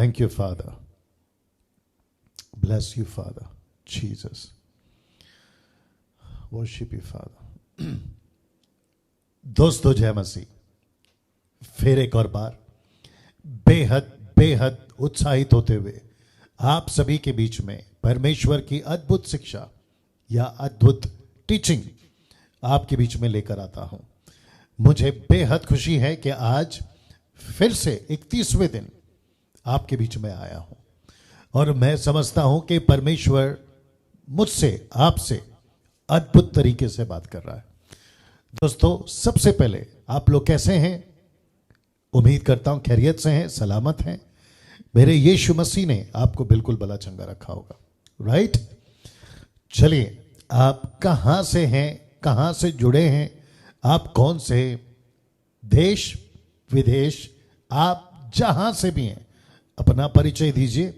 Thank you, Father. Bless you, Father. Jesus. Worship you, Father. दोस्तों, जय मसीह। फिर एक और बार बेहद बेहद उत्साहित होते हुए आप सभी के बीच में परमेश्वर की अद्भुत शिक्षा या अद्भुत टीचिंग आपके बीच में लेकर आता हूं। मुझे बेहद खुशी है कि आज फिर से 31वें दिन आपके बीच में आया हूं और मैं समझता हूं कि परमेश्वर मुझसे आपसे अद्भुत तरीके से बात कर रहा है। दोस्तों, सबसे पहले आप लोग कैसे हैं? उम्मीद करता हूं खैरियत से हैं, सलामत हैं। मेरे यीशु मसीह ने आपको बिल्कुल भला चंगा रखा होगा, राइट? चलिए, आप कहां से हैं, कहां से जुड़े हैं, आप कौन से देश विदेश, आप जहां से भी हैं, अपना परिचय दीजिए।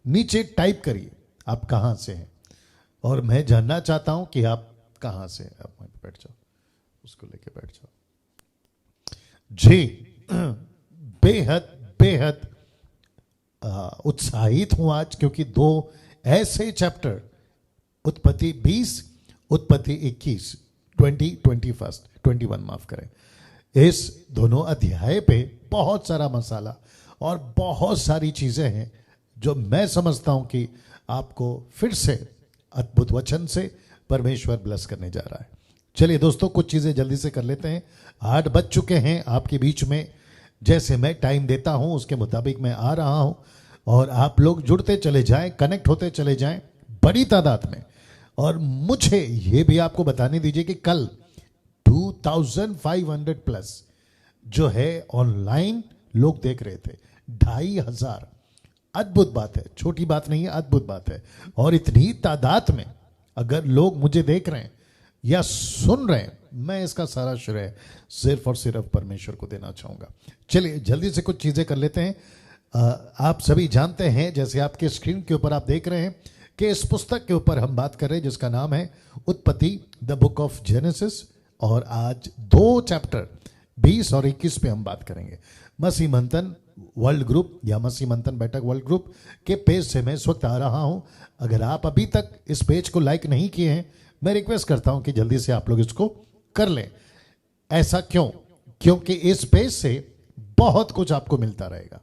नीचे टाइप करिए आप कहां से हैं और मैं जानना चाहता हूं कि आप कहां से हैं। आप वहीं पे बैठ जाओ, उसको लेके बैठ जाओ जी। बेहद बेहद उत्साहित हूं आज, क्योंकि दो ऐसे चैप्टर, उत्पत्ति 20, उत्पत्ति 21, 21 माफ करें, इस दोनों अध्याय पे बहुत सारा मसाला और बहुत सारी चीजें हैं जो मैं समझता हूं कि आपको फिर से अद्भुत वचन से परमेश्वर ब्लेस करने जा रहा है। चलिए दोस्तों, कुछ चीजें जल्दी से कर लेते हैं। 8 बज चुके हैं आपके बीच में। जैसे मैं टाइम देता हूं उसके मुताबिक मैं आ रहा हूं और आप लोग जुड़ते चले जाएं, कनेक्ट होते चले जाएं बड़ी तादाद में। और मुझे ये भी आपको बताने दीजिए कि कल 2500 प्लस जो है ऑनलाइन लोग देख रहे थे, 2500। अद्भुत बात है, छोटी बात नहीं है, अद्भुत बात है। और इतनी तादाद में अगर लोग मुझे देख रहे हैं या सुन रहे हैं, मैं इसका सारा श्रेय सिर्फ और सिर्फ परमेश्वर को देना चाहूंगा। चलिए जल्दी से कुछ चीजें कर लेते हैं। आप सभी जानते हैं, जैसे आपके स्क्रीन के ऊपर आप देख रहे हैं कि इस पुस्तक के ऊपर हम बात कर रहे हैं जिसका नाम है उत्पत्ति, द बुक ऑफ जेनेसिस। और आज 2 चैप्टर 20 और 21 पे हम बात करेंगे। मसीह मंथन वर्ल्ड ग्रुप या मसीह मंथन बैठक वर्ल्ड ग्रुप के पेज से मैं इस वक्त आ रहा हूं। अगर आप अभी तक इस पेज को लाइक नहीं किए हैं, मैं रिक्वेस्ट करता हूं कि जल्दी से आप लोग इसको कर लें। ऐसा क्यों? क्योंकि इस पेज से बहुत कुछ आपको मिलता रहेगा।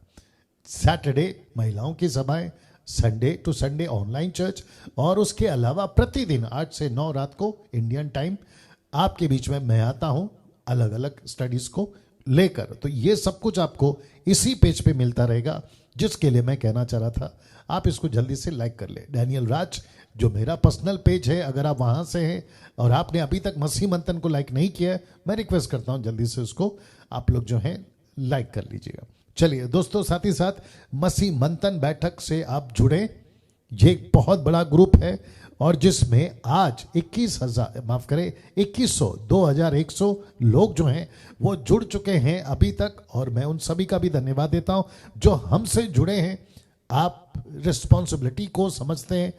सैटरडे महिलाओं की सभाएं, Sunday to Sunday online church, और उसके अलावा प्रतिदिन 8 से 9 रात को इंडियन टाइम आपके बीच में मैं आता हूं अलग अलग स्टडीज को लेकर। तो ये सब कुछ आपको इसी पेज पे मिलता रहेगा, जिसके लिए मैं कहना चाह रहा था आप इसको जल्दी से लाइक कर ले। डैनियल राज जो मेरा पर्सनल पेज है, अगर आप वहां से हैं और आपने अभी तक मसीह मंथन को लाइक नहीं किया है, मैं रिक्वेस्ट करता हूं जल्दी से उसको आप लोग जो है लाइक कर लीजिएगा। चलिए दोस्तों, साथ ही साथ मसीह मंथन बैठक से आप जुड़े। ये एक बहुत बड़ा ग्रुप है और जिसमें आज 21,000 माफ करें 2100 2100 लोग जो हैं वो जुड़ चुके हैं अभी तक। और मैं उन सभी का भी धन्यवाद देता हूं जो हमसे जुड़े हैं। आप रिस्पॉन्सिबिलिटी को समझते हैं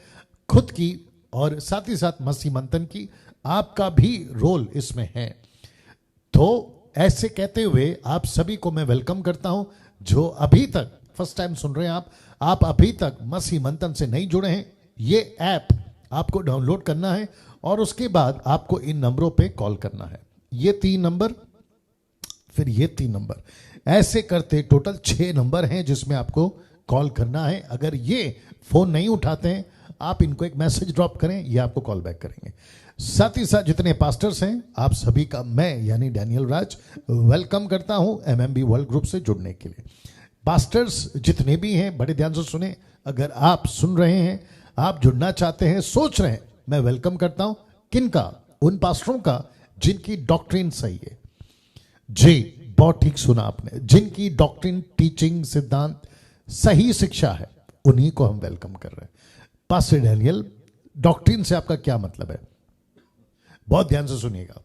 खुद की और साथ ही साथ मसीह मंथन की, आपका भी रोल इसमें है। तो ऐसे कहते हुए आप सभी को मैं वेलकम करता हूं। जो अभी तक फर्स्ट टाइम सुन रहे हैं, आप अभी तक मसीह मंथन से नहीं जुड़े हैं, ये ऐप आपको डाउनलोड करना है और उसके बाद आपको इन नंबरों पे कॉल करना है। ये 3 नंबर, फिर ये 3 नंबर, ऐसे करते टोटल 6 नंबर हैं जिसमें आपको कॉल करना है। अगर ये फोन नहीं उठाते हैं, आप इनको एक मैसेज ड्रॉप करें, ये आपको कॉल बैक करेंगे। साथ ही साथ जितने पास्टर्स हैं, आप सभी का मैं यानी डैनियल राज वेलकम करता हूं एमएमबी वर्ल्ड ग्रुप से जुड़ने के लिए। पास्टर्स जितने भी हैं, बड़े ध्यान से सुने। अगर आप सुन रहे हैं, आप जुड़ना चाहते हैं, सोच रहे हैं, मैं वेलकम करता हूं। किनका? उन पास्टरों का जिनकी डॉक्ट्रिन सही है। जी, बहुत ठीक सुना आपने, जिनकी डॉक्ट्रिन, टीचिंग, सिद्धांत, सही शिक्षा है, उन्हीं को हम वेलकम कर रहे हैं। पास्टर डैनियल, डॉक्ट्रिन से आपका क्या मतलब है? बहुत ध्यान से सुनिएगा।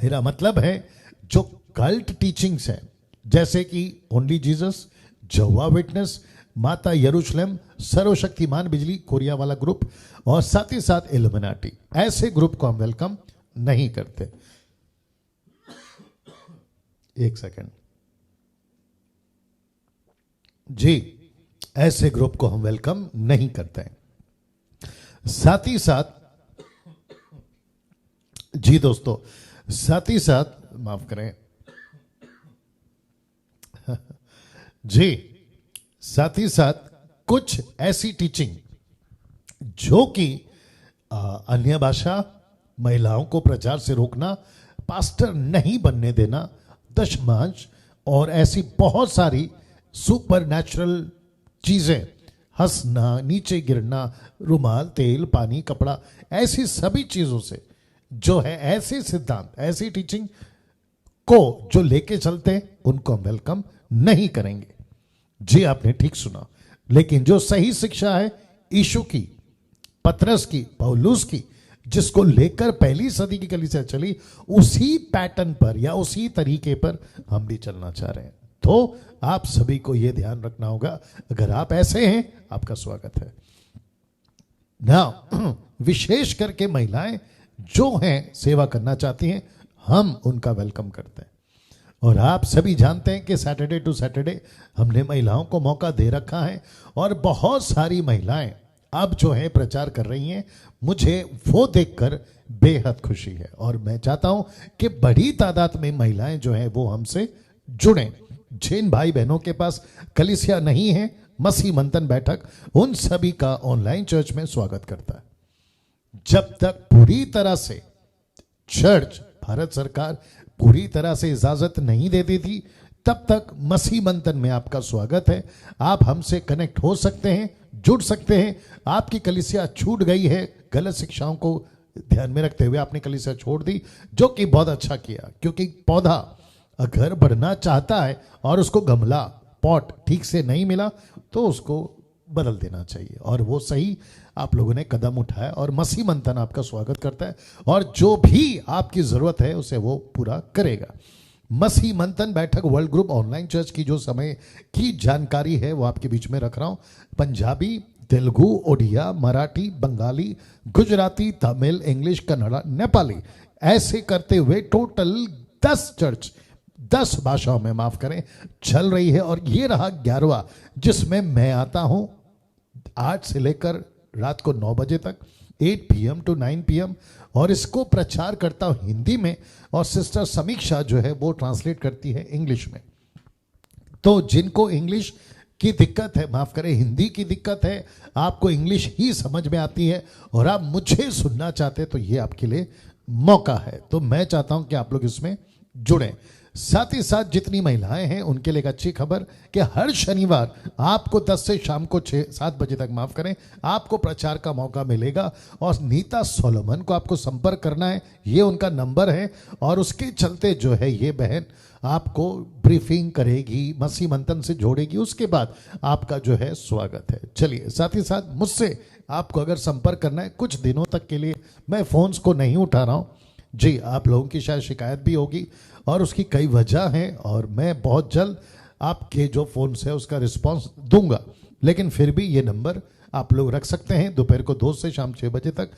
मेरा मतलब है जो कल्ट टीचिंग्स हैं, जैसे कि ओनली जीसस, जहोवा विटनेस, माता यरूशलेम, सर्वशक्तिमान बिजली, कोरिया वाला ग्रुप, और साथ ही साथ इल्यूमिनाटी, ऐसे ग्रुप को हम वेलकम नहीं करते। एक सेकंड जी। ऐसे ग्रुप को हम वेलकम नहीं करते हैं। साथ ही साथ जी दोस्तों, साथ ही साथ माफ करें जी, साथ ही साथ कुछ ऐसी टीचिंग जो कि अन्य भाषा, महिलाओं को प्रचार से रोकना, पास्टर नहीं बनने देना, दशमांश और ऐसी बहुत सारी सुपर नेचुरल चीजें, हंसना, नीचे गिरना, रुमाल, तेल, पानी, कपड़ा, ऐसी सभी चीजों से जो है ऐसे सिद्धांत, ऐसी टीचिंग को जो लेके चलते हैं उनको हम वेलकम नहीं करेंगे। जी आपने ठीक सुना। लेकिन जो सही शिक्षा है यीशु की, पतरस की, पौलुस की, जिसको लेकर पहली सदी की कलीसिया चली, उसी पैटर्न पर या उसी तरीके पर हम भी चलना चाह रहे हैं। तो आप सभी को यह ध्यान रखना होगा। अगर आप ऐसे हैं, आपका स्वागत है ना। विशेष करके महिलाएं जो हैं सेवा करना चाहती हैं, हम उनका वेलकम करते हैं। और आप सभी जानते हैं कि सैटरडे टू सैटरडे हमने महिलाओं को मौका दे रखा है और बहुत सारी महिलाएं अब जो है प्रचार कर रही हैं। मुझे वो देखकर बेहद खुशी है और मैं चाहता हूं कि बड़ी तादाद में महिलाएं जो हैं वो हमसे जुड़ें। जिन भाई बहनों के पास कलीसिया नहीं है, मसीह मंथन बैठक उन सभी का ऑनलाइन चर्च में स्वागत करता है। जब तक पूरी तरह से चर्च, भारत सरकार पूरी तरह से इजाजत नहीं देती थी, तब तक मसीह मंथन में आपका स्वागत है। आप हमसे कनेक्ट हो सकते हैं, जुड़ सकते हैं। आपकी कलीसिया छूट गई है, गलत शिक्षाओं को ध्यान में रखते हुए आपने कलीसिया छोड़ दी, जो कि बहुत अच्छा किया, क्योंकि पौधा अगर बढ़ना चाहता है और उसको गमला, पॉट ठीक से नहीं मिला तो उसको बदल देना चाहिए। और वो सही आप लोगों ने कदम उठाया और मसीह मंथन आपका स्वागत करता है और जो भी आपकी जरूरत है उसे वो पूरा करेगा। मसीह मंथन बैठक वर्ल्ड ग्रुप ऑनलाइन चर्च की जो समय की जानकारी है वो आपके बीच में रख रहा हूं। पंजाबी, तेलुगु, ओडिया, मराठी, बंगाली, गुजराती, तमिल, इंग्लिश, कन्नड़ा, नेपाली, ऐसे करते हुए टोटल 10 चर्च 10 भाषाओं में, माफ करें, चल रही है। और ये रहा 11वां, जिसमें मैं आता हूं 8 से लेकर रात को 9 बजे तक, 8 PM to 9 PM, और इसको प्रचार करता हूं हिंदी में और सिस्टर समीक्षा जो है वो ट्रांसलेट करती है इंग्लिश में। तो जिनको इंग्लिश की दिक्कत है, माफ करें हिंदी की दिक्कत है, आपको इंग्लिश ही समझ में आती है और आप मुझे सुनना चाहते हैं, तो ये आपके लिए मौका है। तो मैं चाहता हूं कि आप लोग इसमें जुड़ें। साथ ही साथ जितनी महिलाएं हैं उनके लिए एक अच्छी खबर कि हर शनिवार आपको 10 से शाम को 6-7 बजे तक, माफ करें, आपको प्रचार का मौका मिलेगा। और नीता सोलोमन को आपको संपर्क करना है, ये उनका नंबर है। और उसके चलते जो है ये बहन आपको ब्रीफिंग करेगी, मसीह मंथन से जोड़ेगी, उसके बाद आपका जो है स्वागत है। चलिए, साथ ही साथ मुझसे आपको अगर संपर्क करना है, कुछ दिनों तक के लिए मैं फोन्स को नहीं उठा रहा हूँ जी। आप लोगों की शायद शिकायत भी होगी और उसकी कई वजह हैं और मैं बहुत जल्द आपके जो फोन्स है उसका रिस्पांस दूंगा। लेकिन फिर भी ये नंबर आप लोग रख सकते हैं दोपहर को 2 से शाम 6 बजे तक।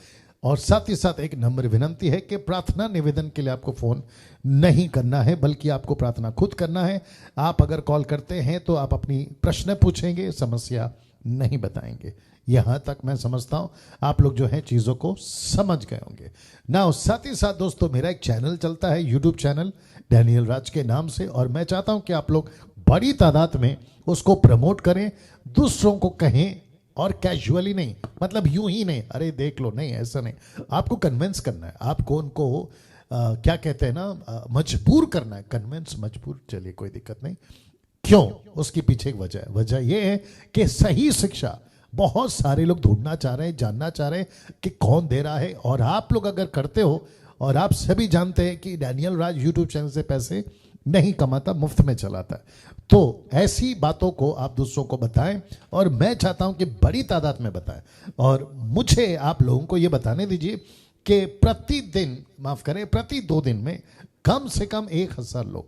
और साथ ही साथ एक नंबर विनंती है कि प्रार्थना निवेदन के लिए आपको फोन नहीं करना है, बल्कि आपको प्रार्थना खुद करना है। आप अगर कॉल करते हैं तो आप अपनी प्रश्न पूछेंगे, समस्या नहीं बताएंगे। यहां तक मैं समझता हूं आप लोग जो है चीजों को समझ गए होंगे ना। साथ ही साथ दोस्तों, मेरा एक चैनल चलता है, यूट्यूब चैनल डैनियल राज के नाम से, और मैं चाहता हूं कि आप लोग बड़ी तादाद में उसको प्रमोट करें, दूसरों को कहें, और कैजुअली नहीं, मतलब यूं ही नहीं, अरे देख लो, नहीं, ऐसा नहीं। आपको कन्विंस करना है, आपको उनको क्या कहते हैं ना, मजबूर करना है। कन्विंस, मजबूर, चलिए कोई दिक्कत नहीं। क्यों? उसके पीछे एक वजह है। वजह यह है कि सही शिक्षा बहुत सारे लोग ढूंढना चाह रहे हैं, जानना चाह रहे हैं कि कौन दे रहा है। और आप लोग अगर करते हो, और आप सभी जानते हैं कि डैनियल राज यूट्यूब चैनल से पैसे नहीं कमाता, मुफ्त में चलाता है। तो ऐसी बातों को आप दूसरों को बताएं, और मैं चाहता हूं कि बड़ी तादाद में बताएं। और मुझे आप लोगों को यह बताने दीजिए कि प्रतिदिन, माफ करें, प्रति 2 दिन में कम से कम 1000 लोग,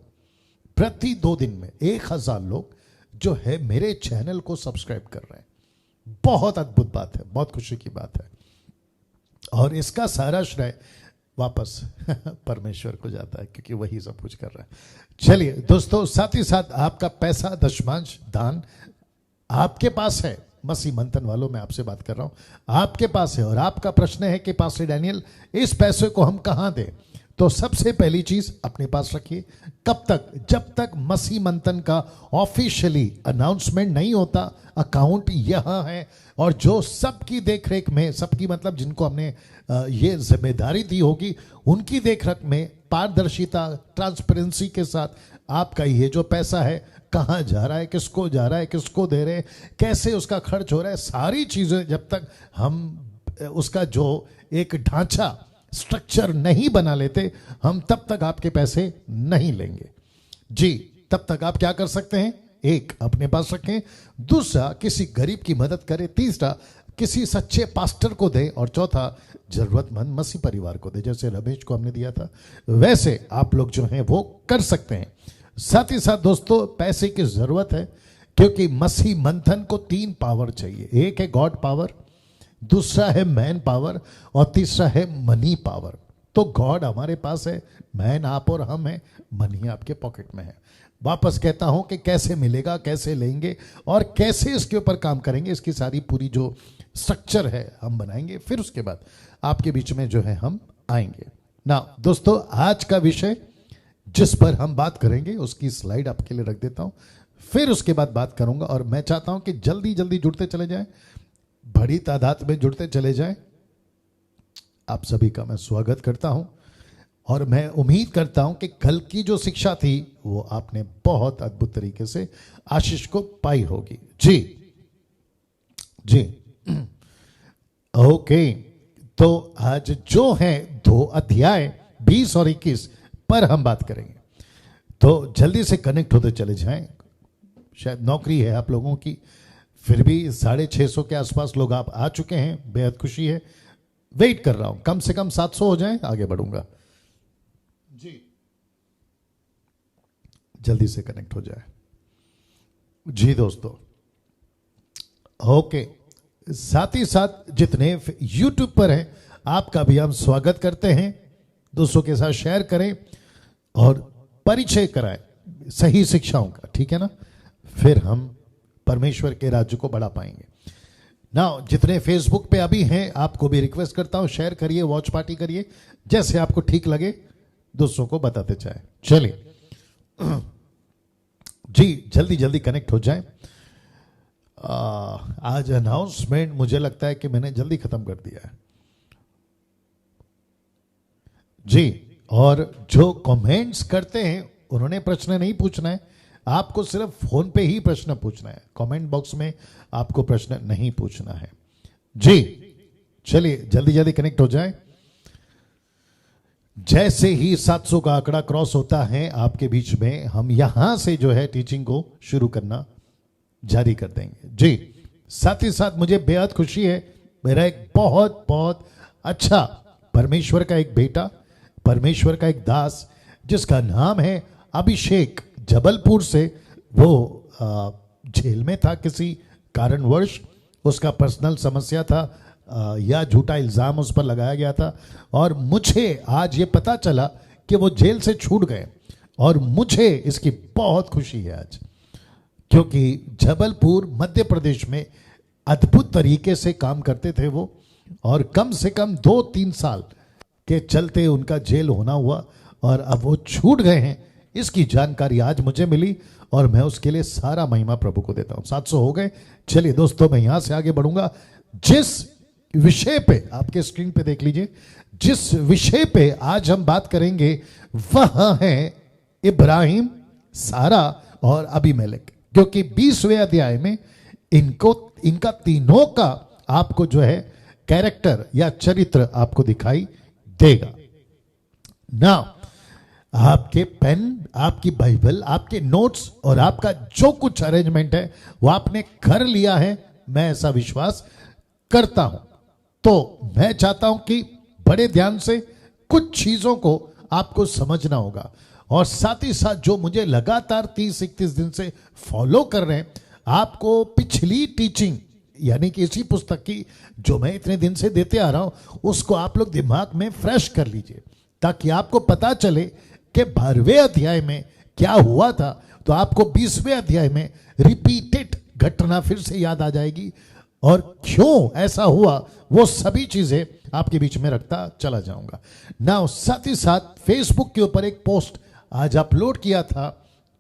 प्रति 2 दिन में 1000 लोग जो है मेरे चैनल को सब्सक्राइब कर रहे हैं। बहुत अद्भुत बात है, बहुत खुशी की बात है। और इसका सारा श्रेय वापस परमेश्वर को जाता है, क्योंकि वही सब कुछ कर रहा है। चलिए दोस्तों, साथ ही साथ आपका पैसा, दशमांश, दान आपके पास है, मसीह मंथन वालों मैं आपसे बात कर रहा हूं, आपके पास है और आपका प्रश्न है कि पास्टर डैनियल इस पैसे को हम कहां दें, तो सबसे पहली चीज अपने पास रखिए। कब तक? जब तक मसीह मंथन का ऑफिशियली अनाउंसमेंट नहीं होता। अकाउंट यहां है और जो सबकी देखरेख में, सबकी मतलब जिनको हमने ये जिम्मेदारी दी होगी, उनकी देखरेख में पारदर्शिता, ट्रांसपेरेंसी के साथ आपका ये जो पैसा है कहाँ जा रहा है, किसको जा रहा है, किसको दे रहे हैं, कैसे उसका खर्च हो रहा है, सारी चीजें जब तक हम उसका जो एक ढांचा, स्ट्रक्चर नहीं बना लेते, हम तब तक आपके पैसे नहीं लेंगे जी। तब तक आप क्या कर सकते हैं? एक, अपने पास रखें। दूसरा, किसी गरीब की मदद करें। तीसरा, किसी सच्चे पास्टर को दे। और चौथा, जरूरतमंद मसीह परिवार को दे। जैसे रमेश को हमने दिया था, वैसे आप लोग जो हैं वो कर सकते हैं। साथ ही साथ दोस्तों, पैसे की जरूरत है क्योंकि मसीह मंथन को 3 पावर चाहिए। एक है गॉड पावर, दूसरा है मैन पावर और तीसरा है मनी पावर। तो गॉड हमारे पास है, मैन आप और हम हैं, मनी आपके पॉकेट में है। वापस कहता हूं कि कैसे मिलेगा, कैसे लेंगे और कैसे इसके ऊपर काम करेंगे, इसकी सारी पूरी जो स्ट्रक्चर है हम बनाएंगे। फिर उसके बाद आपके बीच में जो है हम आएंगे ना। दोस्तों, आज का विषय जिस पर हम बात करेंगे उसकी स्लाइड आपके लिए रख देता हूं, फिर उसके बाद बात करूंगा। और मैं चाहता हूं कि जल्दी जल्दी जुड़ते चले जाएं, बड़ी तादाद में जुड़ते चले जाएं। आप सभी का मैं स्वागत करता हूं और मैं उम्मीद करता हूं कि कल की जो शिक्षा थी वो आपने बहुत अद्भुत तरीके से आशीष को पाई होगी जी जी। ओके, तो आज जो है 2 अध्याय 20 और 21 पर हम बात करेंगे, तो जल्दी से कनेक्ट होते चले जाएं। शायद नौकरी है आप लोगों की, फिर भी 650 के आसपास लोग आप आ चुके हैं, बेहद खुशी है। वेट कर रहा हूं, कम से कम 700 हो जाए, आगे बढ़ूंगा जी। जल्दी से कनेक्ट हो जाए जी दोस्तों। ओके, साथ ही साथ जितने YouTube पर हैं आपका भी हम स्वागत करते हैं। दोस्तों के साथ शेयर करें और परिचय कराएं सही शिक्षाओं का, ठीक है ना, फिर हम परमेश्वर के राज्य को बढ़ा पाएंगे ना। जितने फेसबुक पे अभी हैं आपको भी रिक्वेस्ट करता हूं, शेयर करिए, वॉच पार्टी करिए, जैसे आपको ठीक लगे दोस्तों को बताते जाए। चलिए जी, जल्दी जल्दी कनेक्ट हो जाए। आज अनाउंसमेंट मुझे लगता है कि मैंने जल्दी खत्म कर दिया है जी। और जो कमेंट्स करते हैं उन्होंने प्रश्न नहीं पूछना है, आपको सिर्फ फोन पे ही प्रश्न पूछना है, कमेंट बॉक्स में आपको प्रश्न नहीं पूछना है जी। चलिए जल्दी जल्दी कनेक्ट हो जाए। जैसे ही 700 का आंकड़ा क्रॉस होता है आपके बीच में, हम यहां से जो है टीचिंग को शुरू करना जारी कर देंगे जी। साथ ही साथ मुझे बेहद खुशी है, मेरा एक बहुत बहुत अच्छा परमेश्वर का एक बेटा, परमेश्वर का एक दास, जिसका नाम है अभिषेक, जबलपुर से, वो जेल में था किसी कारणवश, उसका पर्सनल समस्या था या झूठा इल्जाम उस पर लगाया गया था, और मुझे आज ये पता चला कि वो जेल से छूट गए और मुझे इसकी बहुत खुशी है आज, क्योंकि जबलपुर मध्य प्रदेश में अद्भुत तरीके से काम करते थे वो, और कम से कम 2-3 साल के चलते उनका जेल होना हुआ और अब वो छूट गए हैं। इसकी जानकारी आज मुझे मिली और मैं उसके लिए सारा महिमा प्रभु को देता हूं। 700 हो गए। चलिए दोस्तों, मैं यहां से आगे बढ़ूंगा। जिस विषय पे आपके स्क्रीन पे देख लीजिए, जिस विषय पे आज हम बात करेंगे वह है इब्राहिम, सारा और अबीमेलेक, क्योंकि 20वें अध्याय में इनका तीनों का आपको जो है कैरेक्टर या चरित्र आपको दिखाई देगा ना। आपके पेन, आपकी बाइबल, आपके नोट्स और आपका जो कुछ अरेंजमेंट है वो आपने कर लिया है, मैं ऐसा विश्वास करता हूं। तो मैं चाहता हूं कि बड़े ध्यान से कुछ चीजों को आपको समझना होगा, और साथ ही साथ जो मुझे लगातार 30-31 दिन से फॉलो कर रहे हैं, आपको पिछली टीचिंग यानी कि इसी पुस्तक की जो मैं इतने दिन से देते आ रहा हूं, उसको आप लोग दिमाग में फ्रेश कर लीजिए, ताकि आपको पता चले कि 12वें अध्याय में क्या हुआ था, तो आपको 20वें अध्याय में रिपीटेड घटना फिर से याद आ जाएगी और क्यों ऐसा हुआ वो सभी चीजें आपके बीच में रखता चला जाऊंगा। ना साथ ही साथ फेसबुक के ऊपर एक पोस्ट आज अपलोड किया था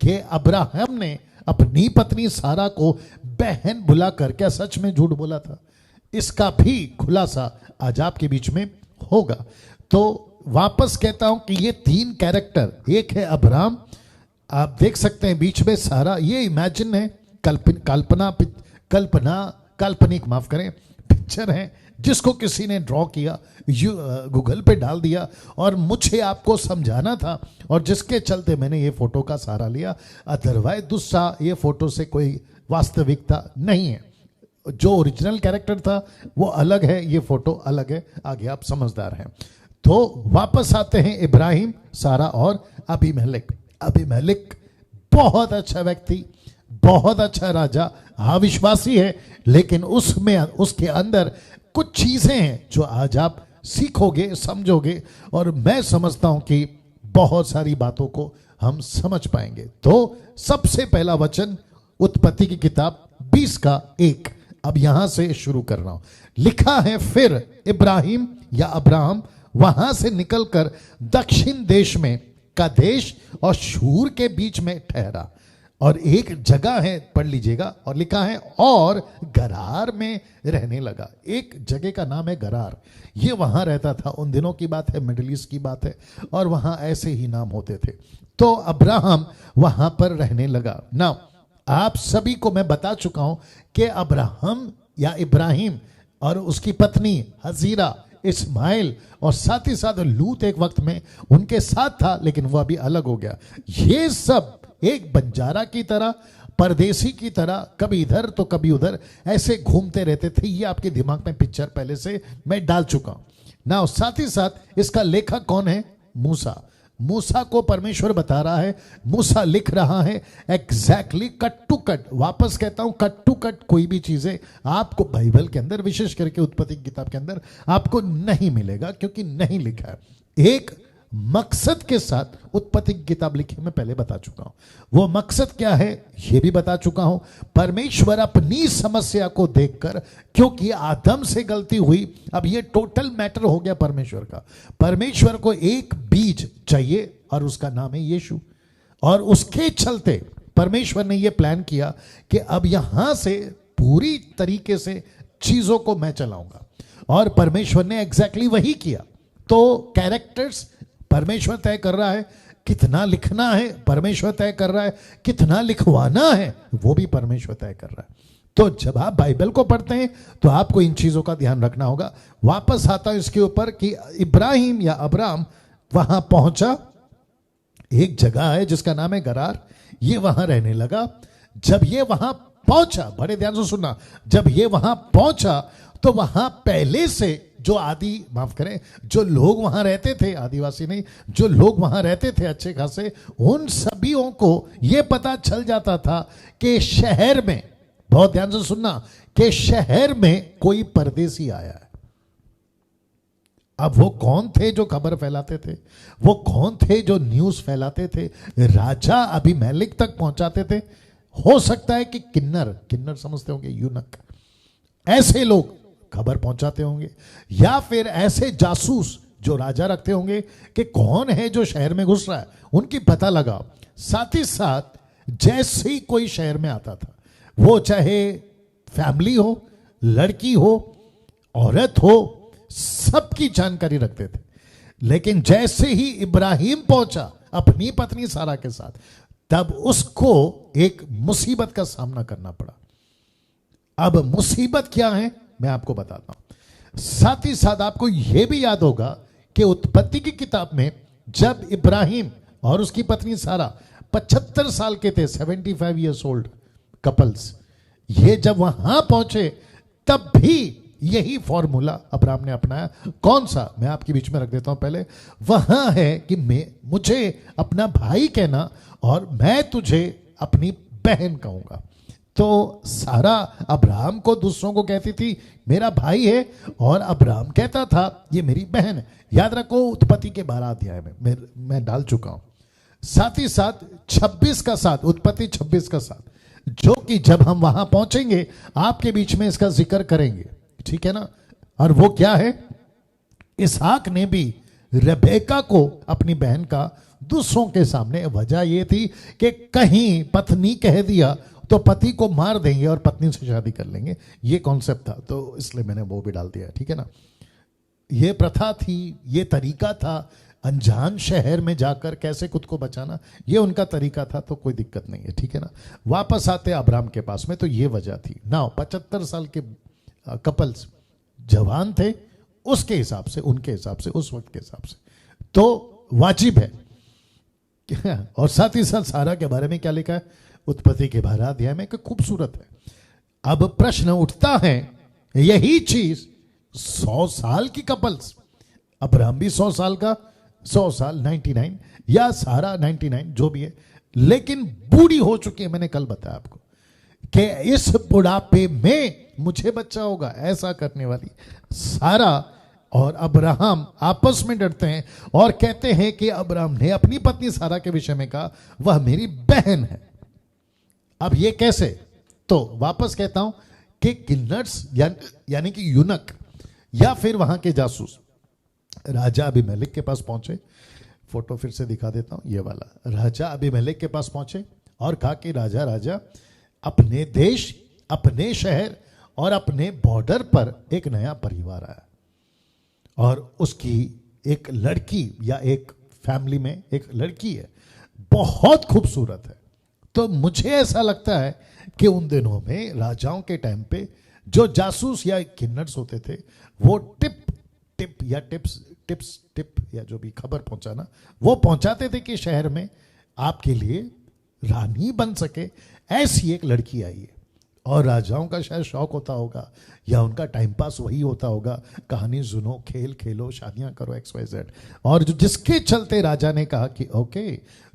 कि अब्राहम ने अपनी पत्नी सारा को बहन बुलाकर क्या सच में झूठ बोला था, इसका भी खुलासा आज आपके बीच में होगा। तो वापस कहता हूं कि ये तीन कैरेक्टर, एक है अब्राहम, आप देख सकते हैं बीच में सारा, ये इमेजिन है, काल्पनिक माफ करें पिक्चर है जिसको किसी ने ड्रॉ किया, गूगल पे डाल दिया और मुझे आपको समझाना था और जिसके चलते मैंने ये फोटो का सहारा लिया। अदरवाइज दूसरा ये फोटो से कोई वास्तविकता नहीं है। जो ओरिजिनल कैरेक्टर था वो अलग है, ये फोटो अलग है, आगे आप समझदार हैं। तो वापस आते हैं इब्राहिम, सारा और अबीमेलेक। अबीमेलेक बहुत अच्छा व्यक्ति, बहुत अच्छा राजा, हाँ विश्वासी है, लेकिन उसमें उसके अंदर कुछ चीजें हैं जो आज आप सीखोगे, समझोगे और मैं समझता हूं कि बहुत सारी बातों को हम समझ पाएंगे। तो सबसे पहला वचन उत्पत्ति की किताब 20 का 1, अब यहां से शुरू कर रहा हूं। लिखा है, फिर इब्राहिम या अब्राहम वहां से निकलकर दक्षिण देश में कादेश और शूर के बीच में ठहरा। और एक जगह है, पढ़ लीजिएगा, और लिखा है और गरार में रहने लगा। एक जगह का नाम है गरार, ये वहां रहता था, उन दिनों की बात है, मिडिल ईस्ट की बात है, और वहां ऐसे ही नाम होते थे। तो अब्राहम वहां पर रहने लगा ना। आप सभी को मैं बता चुका हूं कि अब्राहम या इब्राहिम और उसकी पत्नी हजीरा, इस्माइल और साथ ही साथ लूत एक वक्त में उनके साथ था, लेकिन वह अभी अलग हो गया। ये सब एक बंजारा की तरह, परदेसी की तरह, कभी इधर तो कभी उधर ऐसे घूमते रहते थे। ये आपके दिमाग में पिक्चर पहले से मैं डाल चुका हूं ना। साथ ही साथ इसका लेखक कौन है? मूसा। मूसा को परमेश्वर बता रहा है, मूसा लिख रहा है एग्जैक्टली कट टू कट। वापस कहता हूं, कट टू कट कोई भी चीजें आपको बाइबल के अंदर, विशेष करके उत्पत्ति की किताब के अंदर आपको नहीं मिलेगा, क्योंकि नहीं लिखा है। एक मकसद के साथ उत्पत्ति की किताब लिखी, मैं पहले बता चुका हूं। वो मकसद क्या है ये भी बता चुका हूं। परमेश्वर अपनी समस्या को देखकर, क्योंकि आदम से गलती हुई, अब ये टोटल मैटर हो गया परमेश्वर का। परमेश्वर को एक बीज चाहिए और उसका नाम है यीशु, और उसके चलते परमेश्वर ने ये प्लान किया कि अब यहां से पूरी तरीके से चीजों को मैं चलाऊंगा, और परमेश्वर ने एग्जैक्टली वही किया। तो कैरेक्टर्स परमेश्वर तय कर रहा है, कितना लिखना है परमेश्वर तय कर रहा है, कितना लिखवाना है वो भी परमेश्वर तय कर रहा है। तो जब आप बाइबल को पढ़ते हैं तो आपको इन चीजों का ध्यान रखना होगा। वापस आता हूं इसके ऊपर कि इब्राहिम या अब्राम वहां पहुंचा, एक जगह है जिसका नाम है गरार, ये वहां रहने लगा। जब ये वहां पहुंचा, बड़े ध्यान से सुनना, जब ये वहां पहुंचा तो वहां पहले से जो माफ करें, जो लोग वहां रहते थे, आदिवासी नहीं, जो लोग वहां रहते थे अच्छे खासे, उन सभीयों को यह पता चल जाता था कि शहर में, बहुत ध्यान से सुनना, कि शहर में कोई परदेसी आया है। अब वो कौन थे जो खबर फैलाते थे? वो कौन थे जो न्यूज फैलाते थे, राजा अबीमेलेक तक पहुंचाते थे? हो सकता है कि किन्नर समझते होंगे, यूनक, ऐसे लोग खबर पहुंचाते होंगे, या फिर ऐसे जासूस जो राजा रखते होंगे कि कौन है जो शहर में घुस रहा है, उनकी पता लगाओ। साथ ही साथ जैसे ही कोई शहर में आता था, वो चाहे फैमिली हो, लड़की हो, औरत हो, सबकी जानकारी रखते थे। लेकिन जैसे ही इब्राहिम पहुंचा अपनी पत्नी सारा के साथ, तब उसको एक मुसीबत का सामना करना पड़ा। अब मुसीबत क्या है मैं आपको बताता हूं। साथ ही साथ आपको यह भी याद होगा कि उत्पत्ति की किताब में जब इब्राहिम और उसकी पत्नी सारा 75 साल के थे, 75 ईयर्स ओल्ड कपल्स, ये जब वहां पहुंचे तब भी यही फॉर्मूला अब्राहम ने अपनाया। कौन सा, मैं आपके बीच में रख देता हूं पहले। वहां है कि मुझे अपना भाई कहना और मैं तुझे अपनी बहन कहूंगा। तो सारा अब्राहम को दूसरों को कहती थी मेरा भाई है, और अब्राहम कहता था ये मेरी बहन है। याद रखो उत्पत्ति के 12 अध्याय में मैं डाल चुका हूं। साथ ही साथ 26 का 7, उत्पत्ति 26 का 7 जो कि जब हम वहां पहुंचेंगे आपके बीच में इसका जिक्र करेंगे, ठीक है ना। और वो क्या है, इसहाक ने भी रेबेका को अपनी बहन का दूसरों के सामने, वजह ये थी कि कहीं पत्नी कह दिया तो पति को मार देंगे और पत्नी से शादी कर लेंगे, ये कॉन्सेप्ट था, तो इसलिए मैंने वो भी डाल दिया, ठीक है ना। ये प्रथा थी, ये तरीका था, अनजान शहर में जाकर कैसे खुद को बचाना, ये उनका तरीका था, तो कोई दिक्कत नहीं है, ठीक है ना। वापस आते अब्राम के पास में, तो ये वजह थी ना। 75 साल के कपल्स जवान थे, उसके हिसाब से, उनके हिसाब से, उस वक्त के हिसाब से तो वाजिब है। और साथ ही साथ सारा के बारे में क्या लिखा है उत्पत्ति के 12 अध्याय में, कि खूबसूरत है। अब प्रश्न उठता है, यही चीज 100 साल की कपल्स, अब्राहम भी 100 साल का, 100 साल 99, या सारा 99, जो भी है, लेकिन बूढ़ी हो चुकी है। मैंने कल बताया आपको कि इस बुढ़ापे में मुझे बच्चा होगा, ऐसा करने वाली सारा और अब्राहम आपस में डरते हैं और कहते हैं कि अब्राहम ने अपनी पत्नी सारा के विषय में कहा वह मेरी बहन है। अब ये कैसे, तो वापस कहता हूं कि किन्नर्स यानी कि यूनक या फिर वहां के जासूस राजा अबीमेलेक के पास पहुंचे। फोटो फिर से दिखा देता हूं, ये वाला। राजा अबीमेलेक के पास पहुंचे और कहा कि राजा राजा, अपने देश, अपने शहर और अपने बॉर्डर पर एक नया परिवार आया और उसकी एक लड़की या एक फैमिली में एक लड़की है, बहुत खूबसूरत है। तो मुझे ऐसा लगता है कि उन दिनों में राजाओं के टाइम पे जो जासूस या किन्नर्स होते थे वो टिप या जो भी खबर पहुंचाना वो पहुंचाते थे कि शहर में आपके लिए रानी बन सके ऐसी एक लड़की आई है। और राजाओं का शायद शौक होता होगा या उनका टाइम पास वही होता होगा, कहानी सुनो, खेल खेलो, शादियां करो, XYZ। और जो जिसके चलते राजा ने कहा कि ओके,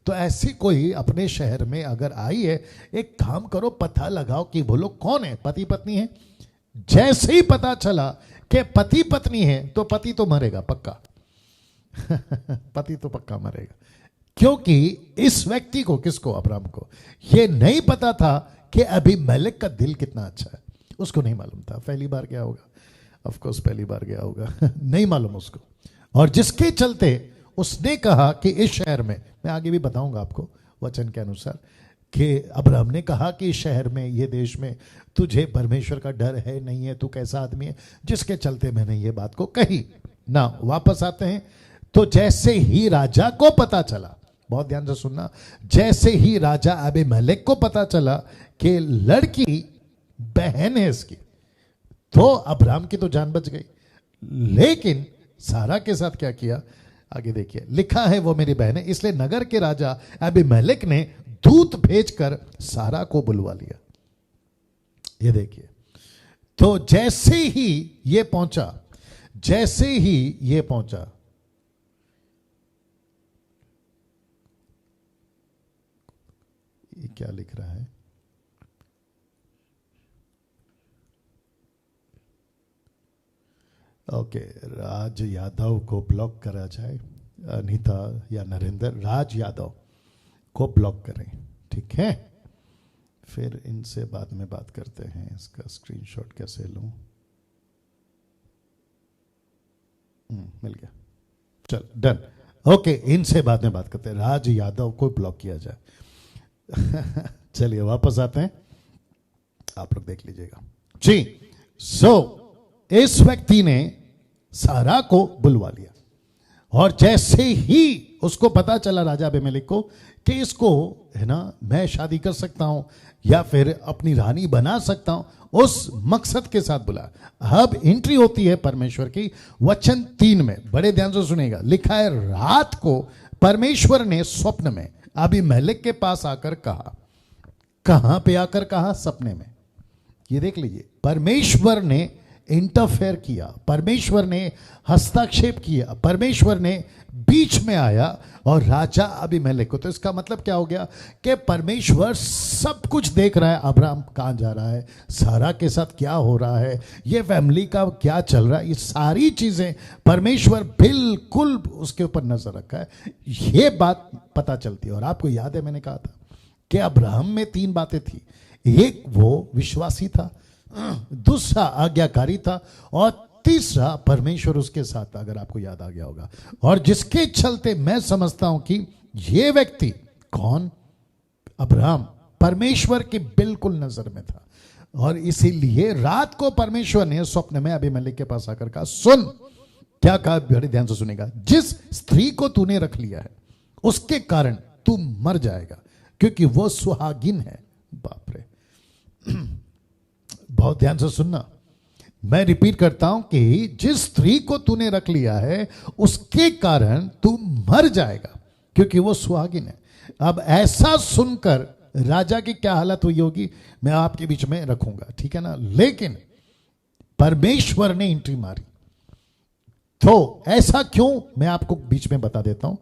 तो ऐसी कोई अपने शहर में अगर आई है, एक काम करो, पता लगाओ कि वो लोग कौन है, पति पत्नी है। जैसे ही पता चला कि पति पत्नी है तो पति तो मरेगा पक्का पति तो पक्का मरेगा, क्योंकि इस व्यक्ति को, किसको, अब्राहम को, यह नहीं पता था कि अबीमेलेक का दिल कितना अच्छा है। उसको नहीं मालूम था, पहली बार गया होगा, ऑफ कोर्स पहली बार गया होगा नहीं मालूम उसको। और जिसके चलते उसने कहा कि इस शहर में, मैं आगे भी बताऊंगा आपको वचन के अनुसार, कि अब्राहम ने कहा कि इस शहर में, ये देश में तुझे परमेश्वर का डर है नहीं है, तू कैसा आदमी है, जिसके चलते मैंने ये बात को कही ना। वापस आते हैं, तो जैसे ही राजा को पता चला, बहुत ध्यान से सुनना, जैसे ही राजा अबीमेलेक को पता चला कि लड़की बहन है इसकी, तो अब्राहम की तो जान बच गई। लेकिन सारा के साथ क्या किया, आगे देखिए, लिखा है वो मेरी बहन है, इसलिए नगर के राजा अबीमेलेक ने दूत भेजकर सारा को बुलवा लिया। ये देखिए, तो जैसे ही ये पहुंचा, जैसे ही ये पहुंचा, ये क्या लिख रहा है, ओके, राज यादव को ब्लॉक करा जाए, अनीता या नरेंद्र, राज यादव को ब्लॉक करें, ठीक है। फिर इनसे बाद में बात करते हैं, इसका स्क्रीनशॉट कैसे लूं, मिल गया, चल डन, ओके, इनसे बाद में बात करते हैं, राज यादव को ब्लॉक किया जाए चलिए वापस आते हैं, आप लोग देख लीजिएगा जी। इस व्यक्ति ने सारा को बुलवा लिया और जैसे ही उसको पता चला राजा अबीमेलेक को कि इसको, है ना, मैं शादी कर सकता हूं या फिर अपनी रानी बना सकता हूं, उस मकसद के साथ बुला। अब एंट्री होती है परमेश्वर की, वचन 3 में, बड़े ध्यान से सुनेगा, लिखा है, रात को परमेश्वर ने स्वप्न में अबीमेलेक के पास आकर कहा। कहां पे आकर कहा, सपने में। ये देख लीजिए, परमेश्वर ने इंटरफेयर किया, परमेश्वर ने हस्तक्षेप किया, परमेश्वर ने बीच में आया और राजा अबीमेलेक को, तो इसका मतलब क्या हो गया कि परमेश्वर सब कुछ देख रहा है, अब्राहम कहां जा रहा है, सारा के साथ क्या हो रहा है, ये फैमिली का क्या चल रहा है, ये सारी चीजें परमेश्वर बिल्कुल उसके ऊपर नजर रखा है। ये बात पता चलती है। और आपको याद है मैंने कहा था कि अब्राहम में 3 बातें थी, एक वो विश्वासी था, दूसरा आज्ञाकारी था, और तीसरा परमेश्वर उसके साथ था, अगर आपको याद आ गया होगा। और जिसके चलते मैं समझता हूं कि ये व्यक्ति कौन, अब्राहम, परमेश्वर की बिल्कुल नजर में था। और इसीलिए रात को परमेश्वर ने स्वप्न में अबीमेलेक के पास आकर कहा, सुन, क्या कहा, बड़े ध्यान से सुनेगा, जिस स्त्री को तूने रख लिया है उसके कारण तू मर जाएगा, क्योंकि वो सुहागिन है। बाप रे, बहुत ध्यान से सुनना, मैं रिपीट करता हूं कि जिस स्त्री को तूने रख लिया है उसके कारण तू मर जाएगा, क्योंकि वो सुहागिन है। अब ऐसा सुनकर राजा की क्या हालत हुई होगी मैं आपके बीच में रखूंगा, ठीक है ना। लेकिन परमेश्वर ने एंट्री मारी, तो ऐसा क्यों मैं आपको बीच में बता देता हूं,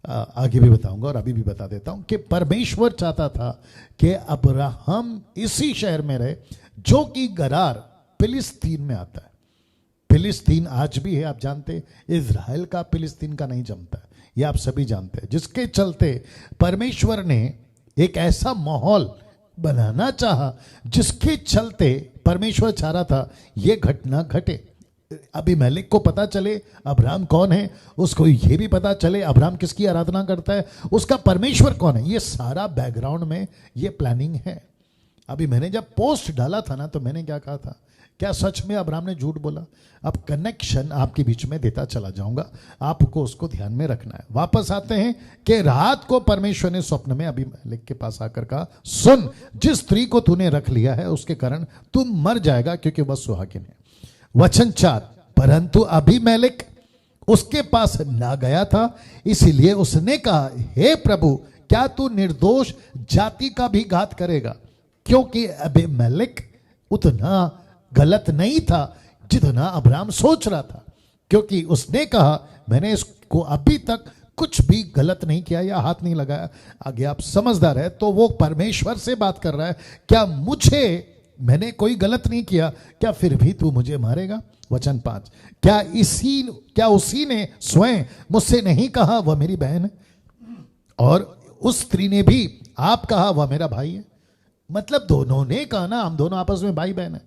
आगे भी बताऊंगा और अभी भी बता देता हूं कि परमेश्वर चाहता था कि अब्राहम इसी शहर में रहे जो कि गरार फिलिस्तीन में आता है। फिलिस्तीन आज भी है, आप जानते, इज़राइल का फिलिस्तीन का नहीं जमता है, ये आप सभी जानते हैं। जिसके चलते परमेश्वर ने एक ऐसा माहौल बनाना चाहा जिसके चलते परमेश्वर चाह रहा था ये घटना घटे। अबीमेलेक को पता चले अब्राहम कौन है, उसको ये भी पता चले अब्राहम किसकी आराधना करता है, उसका परमेश्वर कौन है। ये सारा बैकग्राउंड में ये प्लानिंग है। अभी मैंने जब पोस्ट डाला था ना, तो मैंने क्या कहा था, क्या सच में अब्राहम ने झूठ बोला? अब कनेक्शन आपके बीच में देता चला जाऊंगा, आपको उसको ध्यान में रखना है। वापस आते हैं कि रात को परमेश्वर ने स्वप्न में अबीमेलेक के पास आकर कहा, सुन, जिस स्त्री को तूने रख लिया है उसके कारण तू मर जाएगा, क्योंकि वह सुहागिन है। वचन 4, परंतु अबीमेलेक उसके पास ना गया था, इसीलिए उसने कहा, हे प्रभु, क्या तू निर्दोष जाति का भी घात करेगा? क्योंकि अबीमेलेक उतना गलत नहीं था जितना अब्राहम सोच रहा था, क्योंकि उसने कहा, मैंने इसको अभी तक कुछ भी गलत नहीं किया या हाथ नहीं लगाया। आगे आप समझदार है, तो वो परमेश्वर से बात कर रहा है, क्या मैंने कोई गलत नहीं किया, क्या फिर भी तू मुझे मारेगा? वचन 5, क्या उसी ने स्वयं मुझसे नहीं कहा वह मेरी बहन है, और उस स्त्री ने भी आप कहा वह मेरा भाई है? मतलब दोनों ने कहा ना, हम दोनों आपस में भाई बहन है।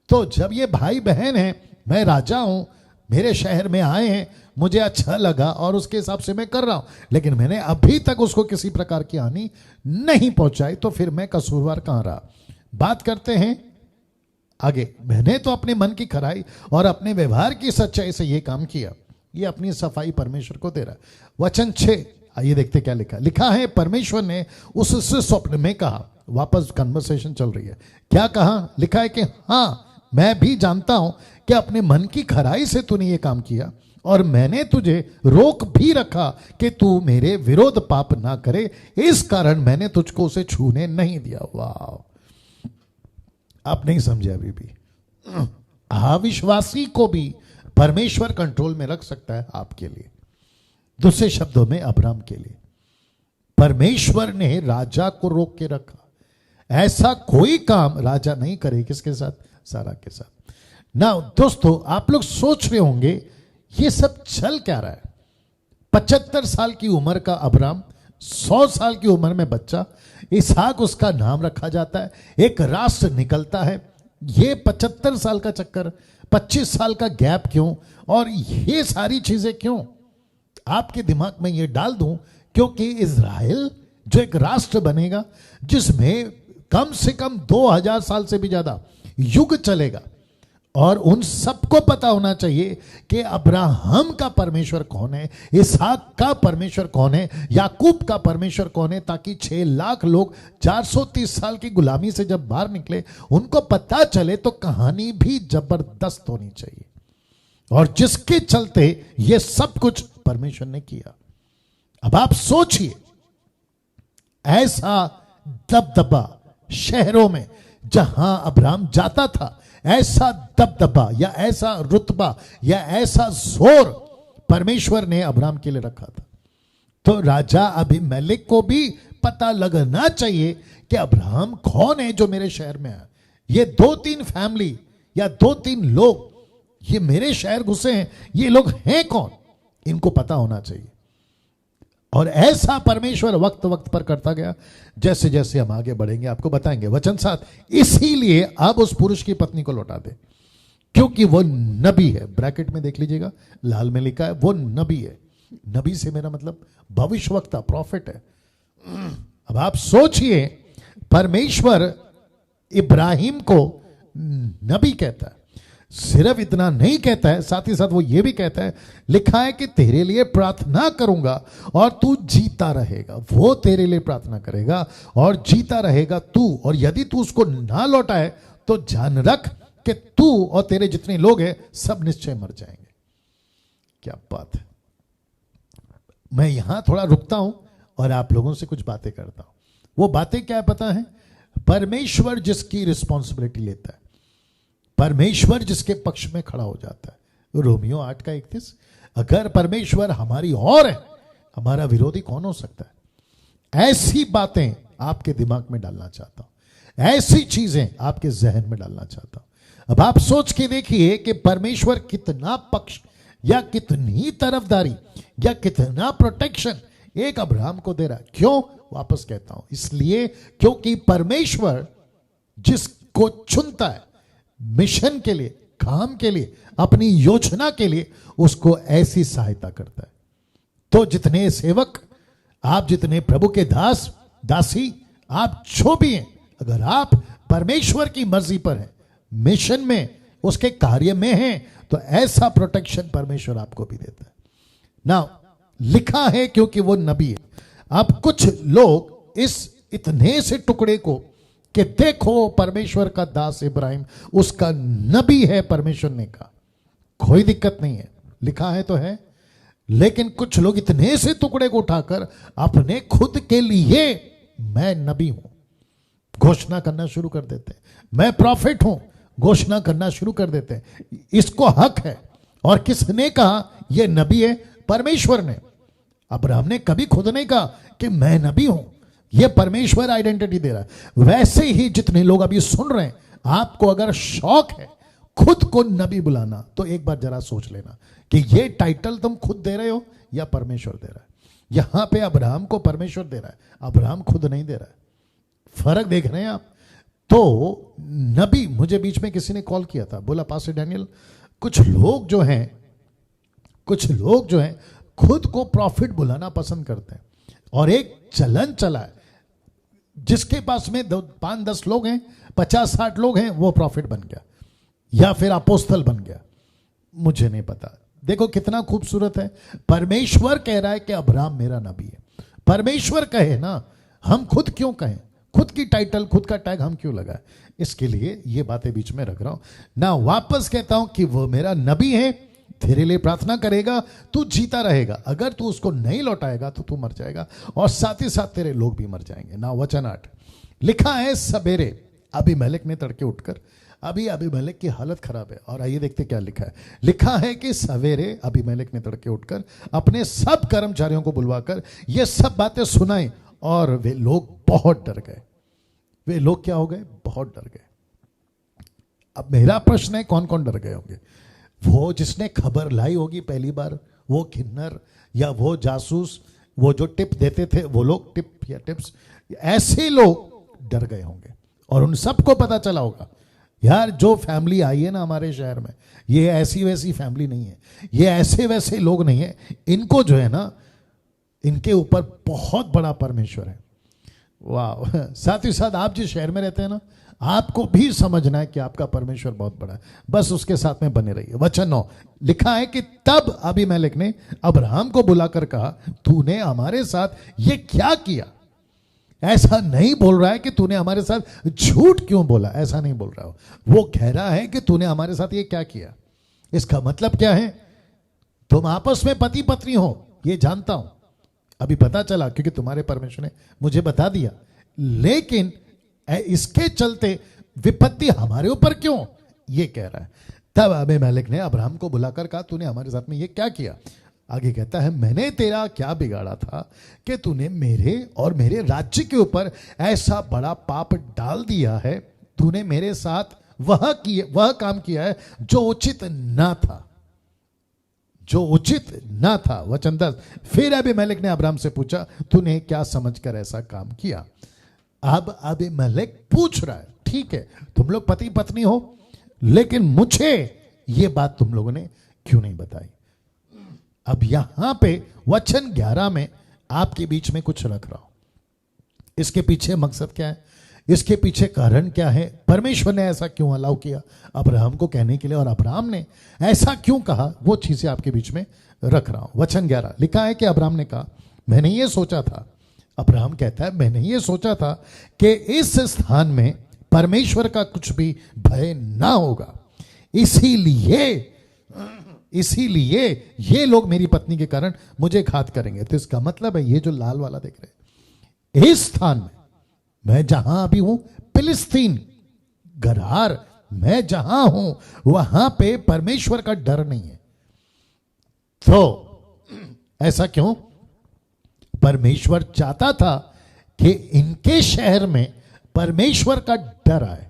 तो जब ये भाई बहन है, मैं राजा हूं, मेरे शहर में आए हैं, मुझे अच्छा लगा और उसके हिसाब से मैं कर रहा हूं, लेकिन मैंने अभी तक उसको किसी प्रकार की हानि नहीं पहुंचाई, तो फिर मैं कसूरवार कहां रहा? बात करते हैं आगे। मैंने तो अपने मन की खराई और अपने व्यवहार की सच्चाई से यह काम किया। ये अपनी सफाई परमेश्वर को दे रहा है। वचन 6, आइए देखते क्या लिखा है। परमेश्वर ने उससे स्वप्न में कहा, वापस कन्वर्सेशन चल रही है, क्या कहा? लिखा है कि हाँ, मैं भी जानता हूं कि अपने मन की खराई से तूने ये काम किया, और मैंने तुझे रोक भी रखा कि तू मेरे विरोध पाप ना करे, इस कारण मैंने तुझको उसे छूने नहीं दिया। वाह, आप नहीं समझे अभी भी। अविश्वासी को भी परमेश्वर कंट्रोल में रख सकता है आपके लिए, दूसरे शब्दों में अब्राहम के लिए। परमेश्वर ने राजा को रोक के रखा, ऐसा कोई काम राजा नहीं करे। किसके साथ? सारा के साथ ना। दोस्तों, आप लोग सोच रहे होंगे ये सब चल क्या रहा है? 75 साल की उम्र का अब्राहम, 100 साल की उम्र में बच्चा इसहाक उसका नाम रखा जाता है, एक राष्ट्र निकलता है। ये 75 साल का चक्कर, 25 साल का गैप क्यों, और ये सारी चीजें क्यों? आपके दिमाग में ये डाल दूं, क्योंकि इज़राइल जो एक राष्ट्र बनेगा जिसमें कम से कम 2000 साल से भी ज्यादा युग चलेगा, और उन सबको पता होना चाहिए कि अब्राहम का परमेश्वर कौन है, इसहाक का परमेश्वर कौन है, याकूब का परमेश्वर कौन है, ताकि 6 लाख लोग 430 साल की गुलामी से जब बाहर निकले उनको पता चले। तो कहानी भी जबरदस्त होनी चाहिए, और जिसके चलते ये सब कुछ परमेश्वर ने किया। अब आप सोचिए, ऐसा दबदबा शहरों में जहां अब्राहम जाता था, ऐसा दबदबा या ऐसा रुतबा या ऐसा जोर परमेश्वर ने अब्राहम के लिए रखा था। तो राजा अबीमेलेक को भी पता लगना चाहिए कि अब्राहम कौन है जो मेरे शहर में है। ये 2-3 फैमिली या 2-3 लोग ये मेरे शहर घुसे हैं, ये लोग हैं कौन, इनको पता होना चाहिए। और ऐसा परमेश्वर वक्त वक्त पर करता गया। जैसे जैसे हम आगे बढ़ेंगे आपको बताएंगे। वचन 7, इसीलिए अब उस पुरुष की पत्नी को लौटा दे, क्योंकि वो नबी है। ब्रैकेट में देख लीजिएगा, लाल में लिखा है वो नबी है। नबी से मेरा मतलब भविष्यवक्ता, प्रॉफिट है। अब आप सोचिए, परमेश्वर इब्राहिम को नबी कहता है। सिर्फ इतना नहीं कहता है, साथ ही साथ वो ये भी कहता है, लिखा है कि तेरे लिए प्रार्थना करूंगा और तू जीता रहेगा। वो तेरे लिए प्रार्थना करेगा और जीता रहेगा तू, और यदि तू उसको ना लौटाए तो जान रख कि तू और तेरे जितने लोग हैं सब निश्चय मर जाएंगे। क्या बात है। मैं यहां थोड़ा रुकता हूं और आप लोगों से कुछ बातें करता हूं। वो बातें क्या है पता है? परमेश्वर जिसकी रिस्पॉन्सिबिलिटी लेता है, परमेश्वर जिसके पक्ष में खड़ा हो जाता है। रोमियो 8:31, अगर परमेश्वर हमारी ओर है, हमारा विरोधी कौन हो सकता है? ऐसी बातें आपके दिमाग में डालना चाहता हूं, ऐसी चीजें आपके जहन में डालना चाहता हूं। अब आप सोच के देखिए कि परमेश्वर कितना पक्ष या कितनी तरफदारी या कितना प्रोटेक्शन एक अब्राहम को दे रहा है। क्यों? वापस कहता हूं, इसलिए क्योंकि परमेश्वर जिसको चुनता है मिशन के लिए, काम के लिए, अपनी योजना के लिए, उसको ऐसी सहायता करता है। तो जितने सेवक, आप जितने प्रभु के दास दासी, आप जो भी हैं, अगर आप परमेश्वर की मर्जी पर हैं, मिशन में, उसके कार्य में हैं, तो ऐसा प्रोटेक्शन परमेश्वर आपको भी देता है ना। लिखा है क्योंकि वो नबी है। अब कुछ लोग इस इतने से टुकड़े को कि देखो परमेश्वर का दास इब्राहिम उसका नबी है, परमेश्वर ने कहा, कोई दिक्कत नहीं है, लिखा है तो है। लेकिन कुछ लोग इतने से टुकड़े को उठाकर अपने खुद के लिए मैं नबी हूं घोषणा करना शुरू कर देते हैं, मैं प्रॉफिट हूं घोषणा करना शुरू कर देते हैं। इसको हक है। और किसने कहा यह नबी है? परमेश्वर ने। अब्राहम ने कभी खुद नहीं कहा कि मैं नबी हूं, यह परमेश्वर आइडेंटिटी दे रहा है। वैसे ही जितने लोग अभी सुन रहे हैं, आपको अगर शौक है खुद को नबी बुलाना, तो एक बार जरा सोच लेना कि यह टाइटल तुम खुद दे रहे हो या परमेश्वर दे रहा है। यहां पे अब्राहम को परमेश्वर दे रहा है, अब्राहम खुद नहीं दे रहा है। फर्क देख रहे हैं आप? तो नबी, मुझे बीच में किसी ने कॉल किया था, बोला पास्टर डैनियल, कुछ लोग जो हैं खुद को प्रॉफिट बुलाना पसंद करते हैं, और एक चलन चला है, जिसके पास में 5-10 लोग हैं, 50-60 लोग हैं, वो प्रॉफिट बन गया या फिर अपोस्तल बन गया। मुझे नहीं पता। देखो कितना खूबसूरत है। परमेश्वर कह रहा है कि अब्राहम मेरा नबी है। परमेश्वर कहे ना, हम खुद क्यों कहें? खुद की टाइटल, खुद का टैग हम क्यों लगाए? इसके लिए ये बातें बीच में रख रहा हूं ना। वापस कहता हूं कि वो मेरा नबी है, तेरे लिए प्रार्थना करेगा, तू जीता रहेगा। अगर तू उसको नहीं लौटाएगा तो तू मर जाएगा, और साथ ही साथ तेरे लोग भी मर जाएंगे ना। वचन 8 लिखा है, सवेरे अबीमेलेक ने तड़के उठकर, अभी अबीमेलेक की हालत खराब है, और आइए देखते क्या लिखा है। लिखा है कि सवेरे अबीमेलेक ने तड़के उठकर अपने सब कर्मचारियों को बुलवाकर ये सब बातें सुनाई, और वे लोग बहुत डर गए। वे लोग क्या हो गए? बहुत डर गए। अब मेरा प्रश्न है, कौन कौन डर गए होंगे? वो जिसने खबर लाई होगी पहली बार, वो किन्नर या वो जासूस, वो जो टिप देते थे वो लोग, टिप या टिप्स, ऐसे लोग डर गए होंगे। और उन सबको पता चला होगा, यार जो फैमिली आई है ना हमारे शहर में, ये ऐसी वैसी फैमिली नहीं है, ये ऐसे वैसे लोग नहीं है, इनको जो है ना, इनके ऊपर बहुत बड़ा परमेश्वर है। वाह। साथ ही साथ आप जिस शहर में रहते हैं ना, आपको भी समझना है कि आपका परमेश्वर बहुत बड़ा है। बस उसके साथ में बने रहिए। वचन 9 लिखा है कि तब अबीमेलेक ने अब्राहम को बुलाकर कहा, तूने हमारे साथ ये क्या किया? ऐसा नहीं बोल रहा है कि तूने हमारे साथ झूठ क्यों बोला, ऐसा नहीं बोल रहा हो। वो कह रहा है कि तूने हमारे साथ ये क्या किया। इसका मतलब क्या है? तुम आपस में पति पत्नी हो, ये जानता हूं, अभी पता चला क्योंकि तुम्हारे परमेश्वर ने मुझे बता दिया, लेकिन इसके चलते विपत्ति हमारे ऊपर क्यों, ये कह रहा है। तब अबीमेलेक ने अब्राहम को बुलाकर कहा, तूने हमारे साथ में ये क्या किया? आगे कहता है, मैंने तेरा क्या बिगाड़ा था कि तूने मेरे और मेरे राज्य के ऊपर ऐसा बड़ा पाप डाल दिया है? तूने मेरे साथ वह काम किया है जो उचित ना था। जो उचित ना था। वचन 10, फिर अबीमेलेक ने अब्राम से पूछा, तूने क्या समझकर ऐसा काम किया? अब अबीमेलेक पूछ रहा है, ठीक है तुम लोग पति पत्नी हो, लेकिन मुझे ये बात तुम लोगों ने क्यों नहीं बताई? अब यहां पे वचन 11 में आपके बीच में कुछ रख रहा हूं। इसके पीछे मकसद क्या है, इसके पीछे कारण क्या है, परमेश्वर ने ऐसा क्यों अलाउ किया अब्राहम को कहने के लिए, और अब्राहम ने ऐसा क्यों कहा, वो चीजें आपके बीच में रख रहा हूं। वचन 11 लिखा है कि अब्राहम ने कहा, मैंने ये सोचा था, अब्राहम कहता है मैंने ये सोचा था कि इस स्थान में परमेश्वर का कुछ भी भय ना होगा, इसीलिए ये लोग मेरी पत्नी के कारण मुझे घात करेंगे। तो इसका मतलब है ये जो लाल वाला देख रहे हैं, इस स्थान में मैं जहां अभी हूं, फिलिस्तीन गरार मैं जहां हूं, वहां पे परमेश्वर का डर नहीं है। तो ऐसा क्यों? परमेश्वर चाहता था कि इनके शहर में परमेश्वर का डर आए,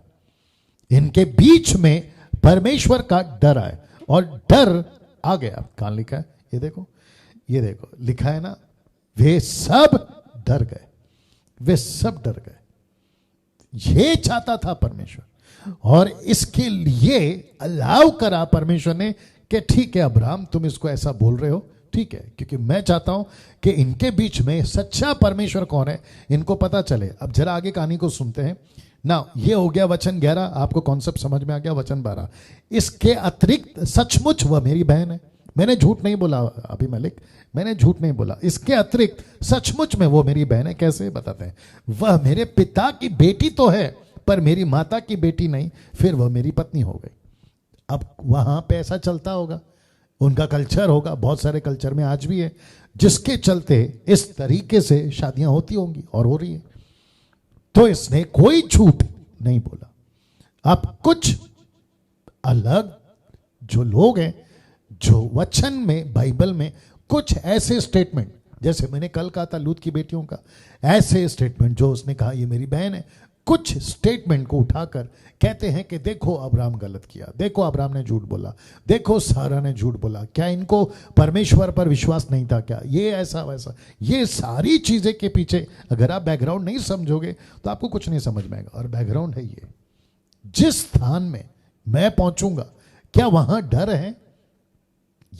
इनके बीच में परमेश्वर का डर आए, और डर आ गया। कहां लिखा है? ये देखो लिखा है ना, वे सब डर गए, वे सब डर गए। ये चाहता था परमेश्वर, और इसके लिए अलाउ करा परमेश्वर ने कि ठीक है अब्राहम तुम इसको ऐसा बोल रहे हो, ठीक है, क्योंकि मैं चाहता हूं कि इनके बीच में सच्चा परमेश्वर कौन है इनको पता चले। अब जरा आगे कहानी को सुनते हैं ना। ये हो गया वचन 11, आपको कॉन्सेप्ट समझ में आ गया। वचन 12, इसके अतिरिक्त सचमुच वह मेरी बहन है। मैंने झूठ नहीं बोला अबीमेलेक, मैंने झूठ नहीं बोला। इसके अतिरिक्त सचमुच में वो मेरी बहन है। कैसे बताते हैं? वह मेरे पिता की बेटी तो है, पर मेरी माता की बेटी नहीं, फिर वह मेरी पत्नी हो गई। अब वहां पे ऐसा चलता होगा, उनका कल्चर होगा, बहुत सारे कल्चर में आज भी है, जिसके चलते इस तरीके से शादियां होती होंगी और हो रही है। तो इसने कोई झूठ नहीं बोला। अब कुछ अलग जो लोग हैं, जो वचन में बाइबल में कुछ ऐसे स्टेटमेंट, जैसे मैंने कल कहा था लूत की बेटियों का, ऐसे स्टेटमेंट जो उसने कहा ये मेरी बहन है, कुछ स्टेटमेंट को उठाकर कहते हैं कि देखो अब्राहम गलत किया, देखो अब्राहम ने झूठ बोला, देखो सारा ने झूठ बोला, क्या इनको परमेश्वर पर विश्वास नहीं था क्या, ये ऐसा वैसा। ये सारी चीजें के पीछे अगर आप बैकग्राउंड नहीं समझोगे तो आपको कुछ नहीं समझ में आएगा। और बैकग्राउंड है ये, जिस स्थान में मैं पहुंचूंगा क्या वहां डर है,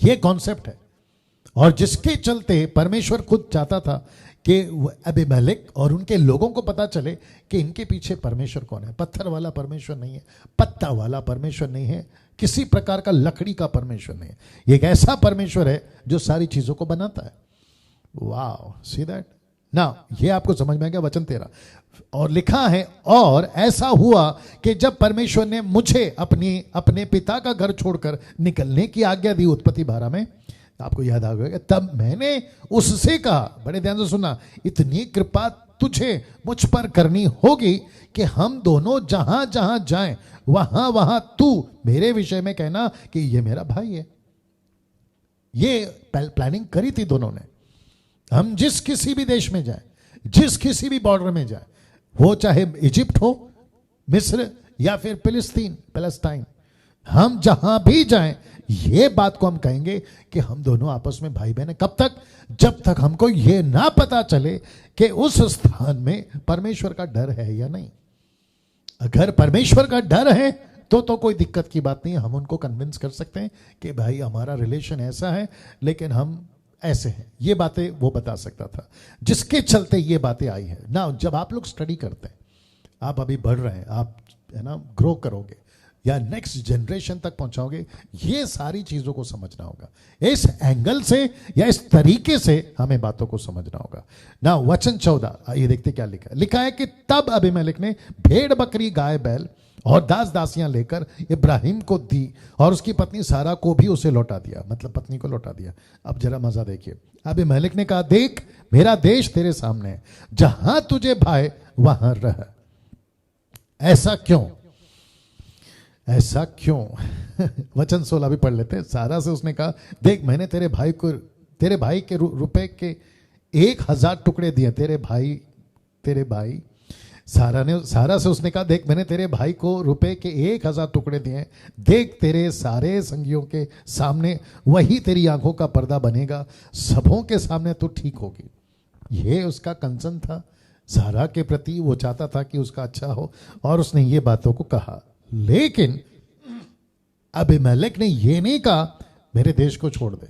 ये कॉन्सेप्ट है। और जिसके चलते परमेश्वर खुद चाहता था कि अबीमेलेक और उनके लोगों को पता चले कि इनके पीछे परमेश्वर कौन है। पत्थर वाला परमेश्वर नहीं है, पत्ता वाला परमेश्वर नहीं है, किसी प्रकार का लकड़ी का परमेश्वर नहीं है। ये एक ऐसा परमेश्वर है जो सारी चीजों को बनाता है। वाह, सी दैट ना। ये आपको समझ में आ गया। वचन 13 और लिखा है, और ऐसा हुआ कि जब परमेश्वर ने मुझे अपने पिता का घर छोड़कर निकलने की आज्ञा दी, उत्पत्ति 12 में, आपको याद आ गया, तब मैंने उससे कहा, बड़े ध्यान से सुना, इतनी कृपा तुझे मुझ पर करनी होगी कि हम दोनों जहां जहां जाएं वहां वहां तू मेरे विषय में कहना कि ये मेरा भाई है। ये प्लानिंग करी थी दोनों ने। हम जिस किसी भी देश में जाएं, जिस किसी भी बॉर्डर में जाएं, वो चाहे इजिप्ट हो, मिस्र या फिर पैलेस्टाइन, हम जहां भी जाएं ये बात को हम कहेंगे कि हम दोनों आपस में भाई बहन हैं। कब तक? जब तक हमको ये ना पता चले कि उस स्थान में परमेश्वर का डर है या नहीं। अगर परमेश्वर का डर है तो कोई दिक्कत की बात नहीं है। हम उनको कन्विंस कर सकते हैं कि भाई हमारा रिलेशन ऐसा है, लेकिन हम ऐसे हैं। ये बातें वो बता सकता था, जिसके चलते ये बातें आई है ना। जब आप लोग स्टडी करते हैं, आप अभी बढ़ रहे हैं, आप है ना ग्रो करोगे या नेक्स्ट जनरेशन तक पहुंचाओगे, ये सारी चीजों को समझना होगा। इस एंगल से या इस तरीके से हमें बातों को समझना होगा ना। वचन 14 ये देखते क्या लिखा है। लिखा है कि तब अबीमेलेक ने भेड़ बकरी गाय बैल और दास दासियां लेकर इब्राहिम को दी और उसकी पत्नी सारा को भी उसे लौटा दिया, मतलब पत्नी को लौटा दिया। अब जरा मजा देखिए। अबीमेलेक ने कहा, देख मेरा देश तेरे सामने है, जहां तुझे भाए वहां रह। ऐसा क्यों? ऐसा क्यों? वचन 16 भी पढ़ लेते हैं। सारा से उसने कहा, देख मैंने तेरे भाई के रुपए के 1000 टुकड़े दिए। तेरे भाई सारा से उसने कहा, देख मैंने तेरे भाई को रुपए के 1000 टुकड़े दिए, देख तेरे सारे संगियों के सामने वही तेरी आंखों का पर्दा बनेगा, सबों के सामने तो ठीक होगी। ये उसका कंसर्न था सारा के प्रति, वो चाहता था कि उसका अच्छा हो, और उसने ये बातों को कहा। लेकिन अबीमेलेक ने ये नहीं कहा मेरे देश को छोड़ दे।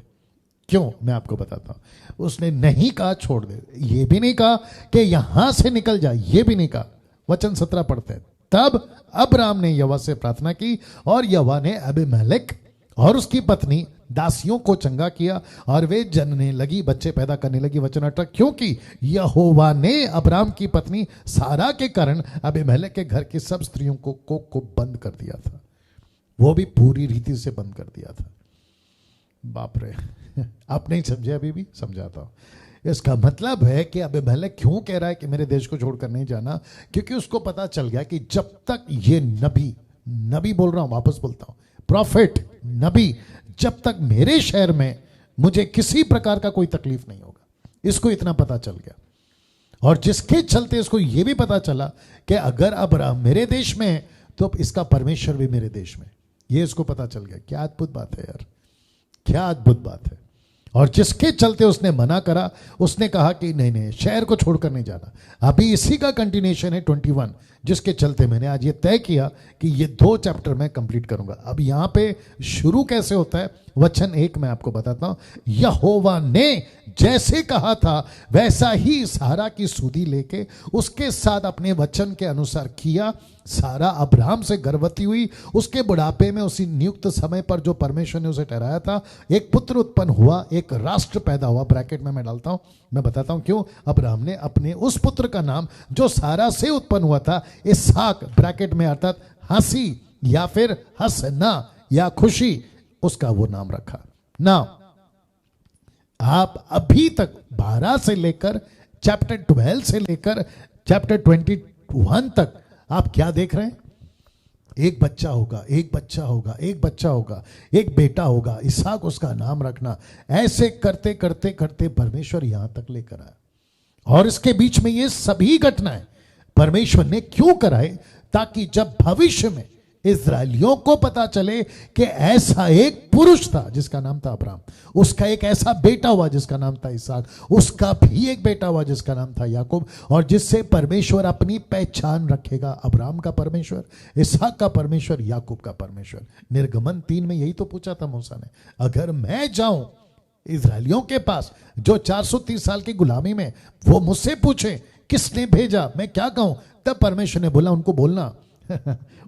क्यों, मैं आपको बताता हूं। उसने नहीं कहा छोड़ दे, ये भी नहीं कहा कि यहां से निकल जा, ये भी नहीं कहा। वचन 17 पढ़ते हैं, तब अब्राम ने यहोवा से प्रार्थना की और यहोवा ने अबीमेलेक और उसकी पत्नी दासियों को चंगा किया और वे जनने लगी, बच्चे पैदा करने लगी। वचन 18, क्योंकि यहोवा ने अब्राम की पत्नी सारा के कारण अबीमेलेक के घर की सब स्त्रियों को बंद कर दिया था, वो भी पूरी रीति से बंद कर दिया था। बाप रे, आप नहीं समझे, अभी भी समझाता हूं। इसका मतलब है कि अबीमेलेक क्यों कह रहा है कि मेरे देश को छोड़कर नहीं जाना, क्योंकि उसको पता चल गया कि जब तक ये नबी बोल रहा हूं, वापस बोलता हूं, प्रॉफिट, नबी, जब तक मेरे शहर में मुझे किसी प्रकार का कोई तकलीफ नहीं होगा। इसको इतना पता चल गया। और जिसके चलते इसको यह भी पता चला कि अगर अब्राम मेरे देश में है तो इसका परमेश्वर भी मेरे देश में, ये इसको पता चल गया। क्या अद्भुत बात है यार, क्या अद्भुत बात है। और जिसके चलते उसने मना करा, उसने कहा कि नहीं नहीं, शहर को छोड़कर नहीं जाना। अभी इसी का कंटिन्यूएशन है 21, जिसके चलते मैंने आज ये तय किया कि ये 2 चैप्टर मैं कंप्लीट करूंगा। अब यहां पे शुरू कैसे होता है, वचन 1 मैं आपको बताता हूं। यहोवा ने जैसे कहा था वैसा ही सारा की सुधि लेके उसके साथ अपने वचन के अनुसार किया। सारा अब्राहम से गर्भवती हुई, उसके बुढ़ापे में उसी नियुक्त समय पर जो परमेश्वर ने उसे ठहराया था, एक पुत्र उत्पन्न हुआ, एक राष्ट्र पैदा हुआ। ब्रैकेट में मैं डालता हूं, मैं बताता हूं क्यों। अब्राहम ने अपने उस पुत्र का नाम जो सारा से उत्पन्न हुआ था, इसहाक, ब्रैकेट में अर्थात हंसी या फिर हंसना या खुशी, उसका वो नाम रखा। ना आप अभी तक 12 से लेकर चैप्टर 12 से लेकर चैप्टर 21 तक आप क्या देख रहे हैं? एक बच्चा होगा, एक बच्चा होगा, एक बच्चा होगा, एक बेटा होगा, इसहाक उसका नाम रखना। ऐसे करते करते करते परमेश्वर यहां तक लेकर आया। और इसके बीच में ये सभी घटनाएं परमेश्वर ने क्यों कराए? ताकि जब भविष्य में इस्राएलियों को पता चले कि ऐसा एक पुरुष था जिसका नाम था अब्राहम, उसका एक ऐसा बेटा हुआ जिसका नाम था इसहाक, उसका भी एक बेटा हुआ जिसका नाम था याकूब, और जिससे परमेश्वर अपनी पहचान रखेगा। अब्राहम का परमेश्वर, इसहाक का परमेश्वर, याकूब का परमेश्वर। निर्गमन 3 में यही तो पूछा था मूसा ने, अगर मैं जाऊं इस्राएलियों के पास जो 430 साल की गुलामी में, वो मुझसे पूछे किसने भेजा, मैं क्या कहूं? तब परमेश्वर ने बोला उनको बोलना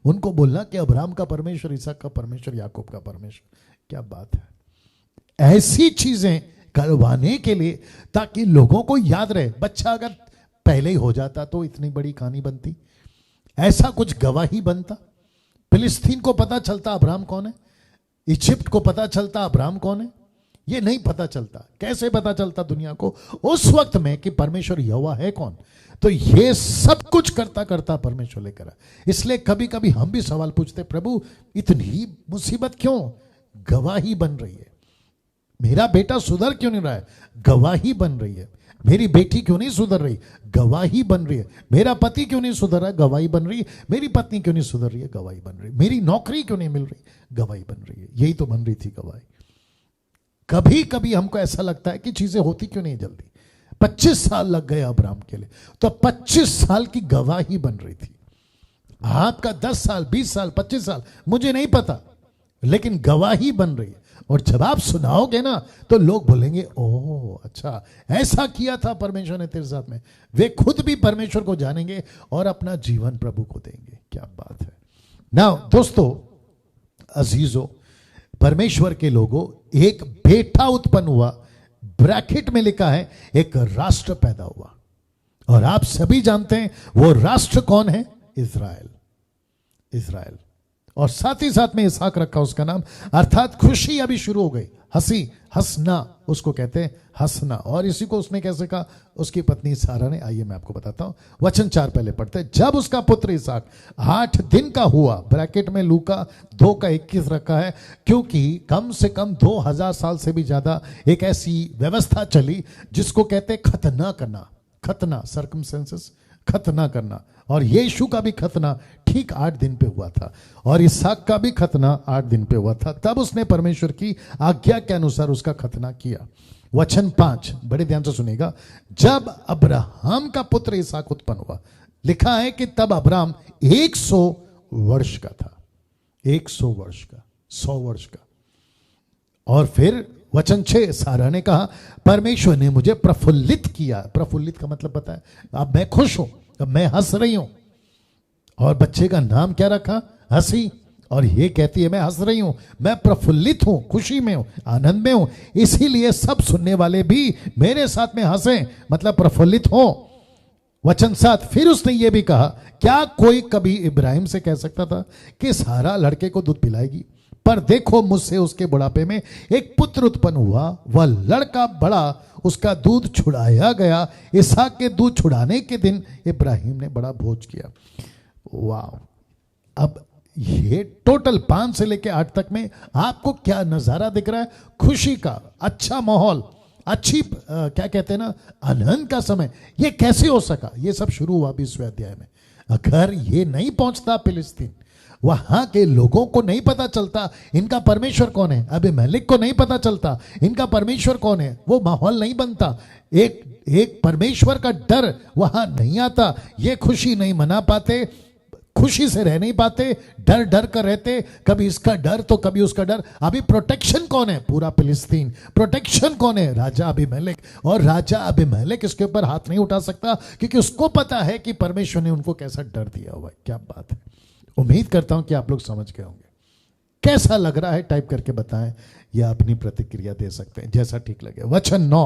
उनको बोलना कि अब्राहम का परमेश्वर, इसहाक का परमेश्वर, याकूब का परमेश्वर। क्या बात है। ऐसी चीजें करवाने के लिए ताकि लोगों को याद रहे। बच्चा अगर पहले ही हो जाता तो इतनी बड़ी कहानी बनती, ऐसा कुछ गवाही बनता। फिलिस्तीन को पता चलता अब्राहम कौन है, इजिप्ट को पता चलता अब्राहम कौन है। ये नहीं पता चलता। कैसे पता चलता दुनिया को उस वक्त में कि परमेश्वर यहोवा है कौन? तो ये सब कुछ करता करता परमेश्वर लेकर आया। इसलिए कभी कभी हम भी सवाल पूछते, प्रभु इतनी मुसीबत क्यों? गवाही बन रही है। मेरा बेटा सुधर क्यों नहीं रहा है? गवाही बन रही है। मेरी बेटी क्यों नहीं सुधर रही? गवाही बन रही है। मेरा पति क्यों नहीं सुधर रहा है? गवाही बन रही है। मेरी पत्नी क्यों नहीं सुधर रही है? गवाही बन रही है। मेरी नौकरी क्यों नहीं मिल रही? गवाही बन रही है। यही तो बन रही थी गवाही। कभी कभी हमको ऐसा लगता है कि चीजें होती क्यों नहीं जल्दी। 25 साल लग गए अब्राहम के लिए, तो 25 साल की गवाही बन रही थी। आपका 10 साल, 20 साल, 25 साल, मुझे नहीं पता, लेकिन गवाही बन रही है। और जब आप सुनाओगे ना तो लोग बोलेंगे, ओह अच्छा ऐसा किया था परमेश्वर ने तेरे साथ में। वे खुद भी परमेश्वर को जानेंगे और अपना जीवन प्रभु को देंगे। क्या बात है ना दोस्तों, अजीजों, परमेश्वर के लोगों, एक बेटा उत्पन्न हुआ, ब्रैकेट में लिखा है एक राष्ट्र पैदा हुआ। और आप सभी जानते हैं वो राष्ट्र कौन है? इज़राइल। इज़राइल। और साथ ही साथ में इसहाक रखा उसका नाम, अर्थात खुशी अभी शुरू हो गई। हंसी, हंसना, उसको कहते हैं हंसना। और इसी को उसने कैसे कहा? उसकी पत्नी सारा ने। आइए मैं आपको बताता हूं, वचन 4 पहले पढ़ते हैं। जब उसका पुत्र इसहाक 8 दिन का हुआ, ब्रैकेट में लूका 2 का 21 रखा है, क्योंकि कम से कम 2000 साल से भी ज्यादा एक ऐसी व्यवस्था चली जिसको कहते हैं खतना करना। खतना, सर्कमस्टेंसेस, खतना करना। और यीशु का भी खतना ठीक 8 दिन पे हुआ था, और इसहाक का भी खतना 8 दिन पे हुआ था। तब उसने परमेश्वर की आज्ञा के अनुसार उसका खतना किया। वचन 5 बड़े ध्यान से सुनेगा। जब अब्राहम का पुत्र इसहाक उत्पन्न हुआ, लिखा है कि तब अब्राहम 100 वर्ष का था। 100 वर्ष का, 100 वर्ष का। और फिर वचन 6, सारा ने कहा परमेश्वर ने मुझे प्रफुल्लित किया। प्रफुल्लित का मतलब पता है, अब मैं खुश हूं, अब मैं हंस रही हूं। और बच्चे का नाम क्या रखा? हंसी। और ये कहती है मैं हंस रही हूं, मैं प्रफुल्लित हूं, खुशी में हूं, आनंद में हूं, इसीलिए सब सुनने वाले भी मेरे साथ में हंसें, मतलब प्रफुल्लित हो। वचन 7, फिर उसने ये भी कहा, क्या कोई कभी इब्राहिम से कह सकता था कि सारा लड़के को दूध पिलाएगी? पर देखो, मुझसे उसके बुढ़ापे में एक पुत्र उत्पन्न हुआ, वह लड़का बड़ा, उसका दूध छुड़ाया गया। इसहाक के दूध छुड़ाने के दिन इब्राहिम ने बड़ा भोज किया। वाह! अब ये टोटल 5 से लेकर 8 तक में आपको क्या नजारा दिख रहा है? खुशी का, अच्छा माहौल, अच्छी क्या कहते हैं ना, आनंद का समय। ये कैसे हो सका? ये सब शुरू हुआ 20वें अध्याय में। अगर ये नहीं पहुंचता फिलिस्तीन, वहां के लोगों को नहीं पता चलता इनका परमेश्वर कौन है, अबीमेलेक को नहीं पता चलता इनका परमेश्वर कौन है, वो माहौल नहीं बनता, एक परमेश्वर का डर वहां नहीं आता, ये खुशी नहीं मना पाते, खुशी से रह नहीं पाते, डर डर कर रहते, कभी इसका डर तो कभी उसका डर। अभी प्रोटेक्शन कौन है? पूरा फिलिस्तीन। प्रोटेक्शन कौन है? राजा अबीमेलेक। और राजा अबीमेलेक इसके ऊपर हाथ नहीं उठा सकता, क्योंकि उसको पता है कि परमेश्वर ने उनको कैसा डर दिया हुआ है। क्या बात है! उम्मीद करता हूं कि आप लोग समझ गए होंगे। कैसा लग रहा है टाइप करके बताएं, या अपनी प्रतिक्रिया दे सकते हैं, जैसा ठीक लगे। वचन 9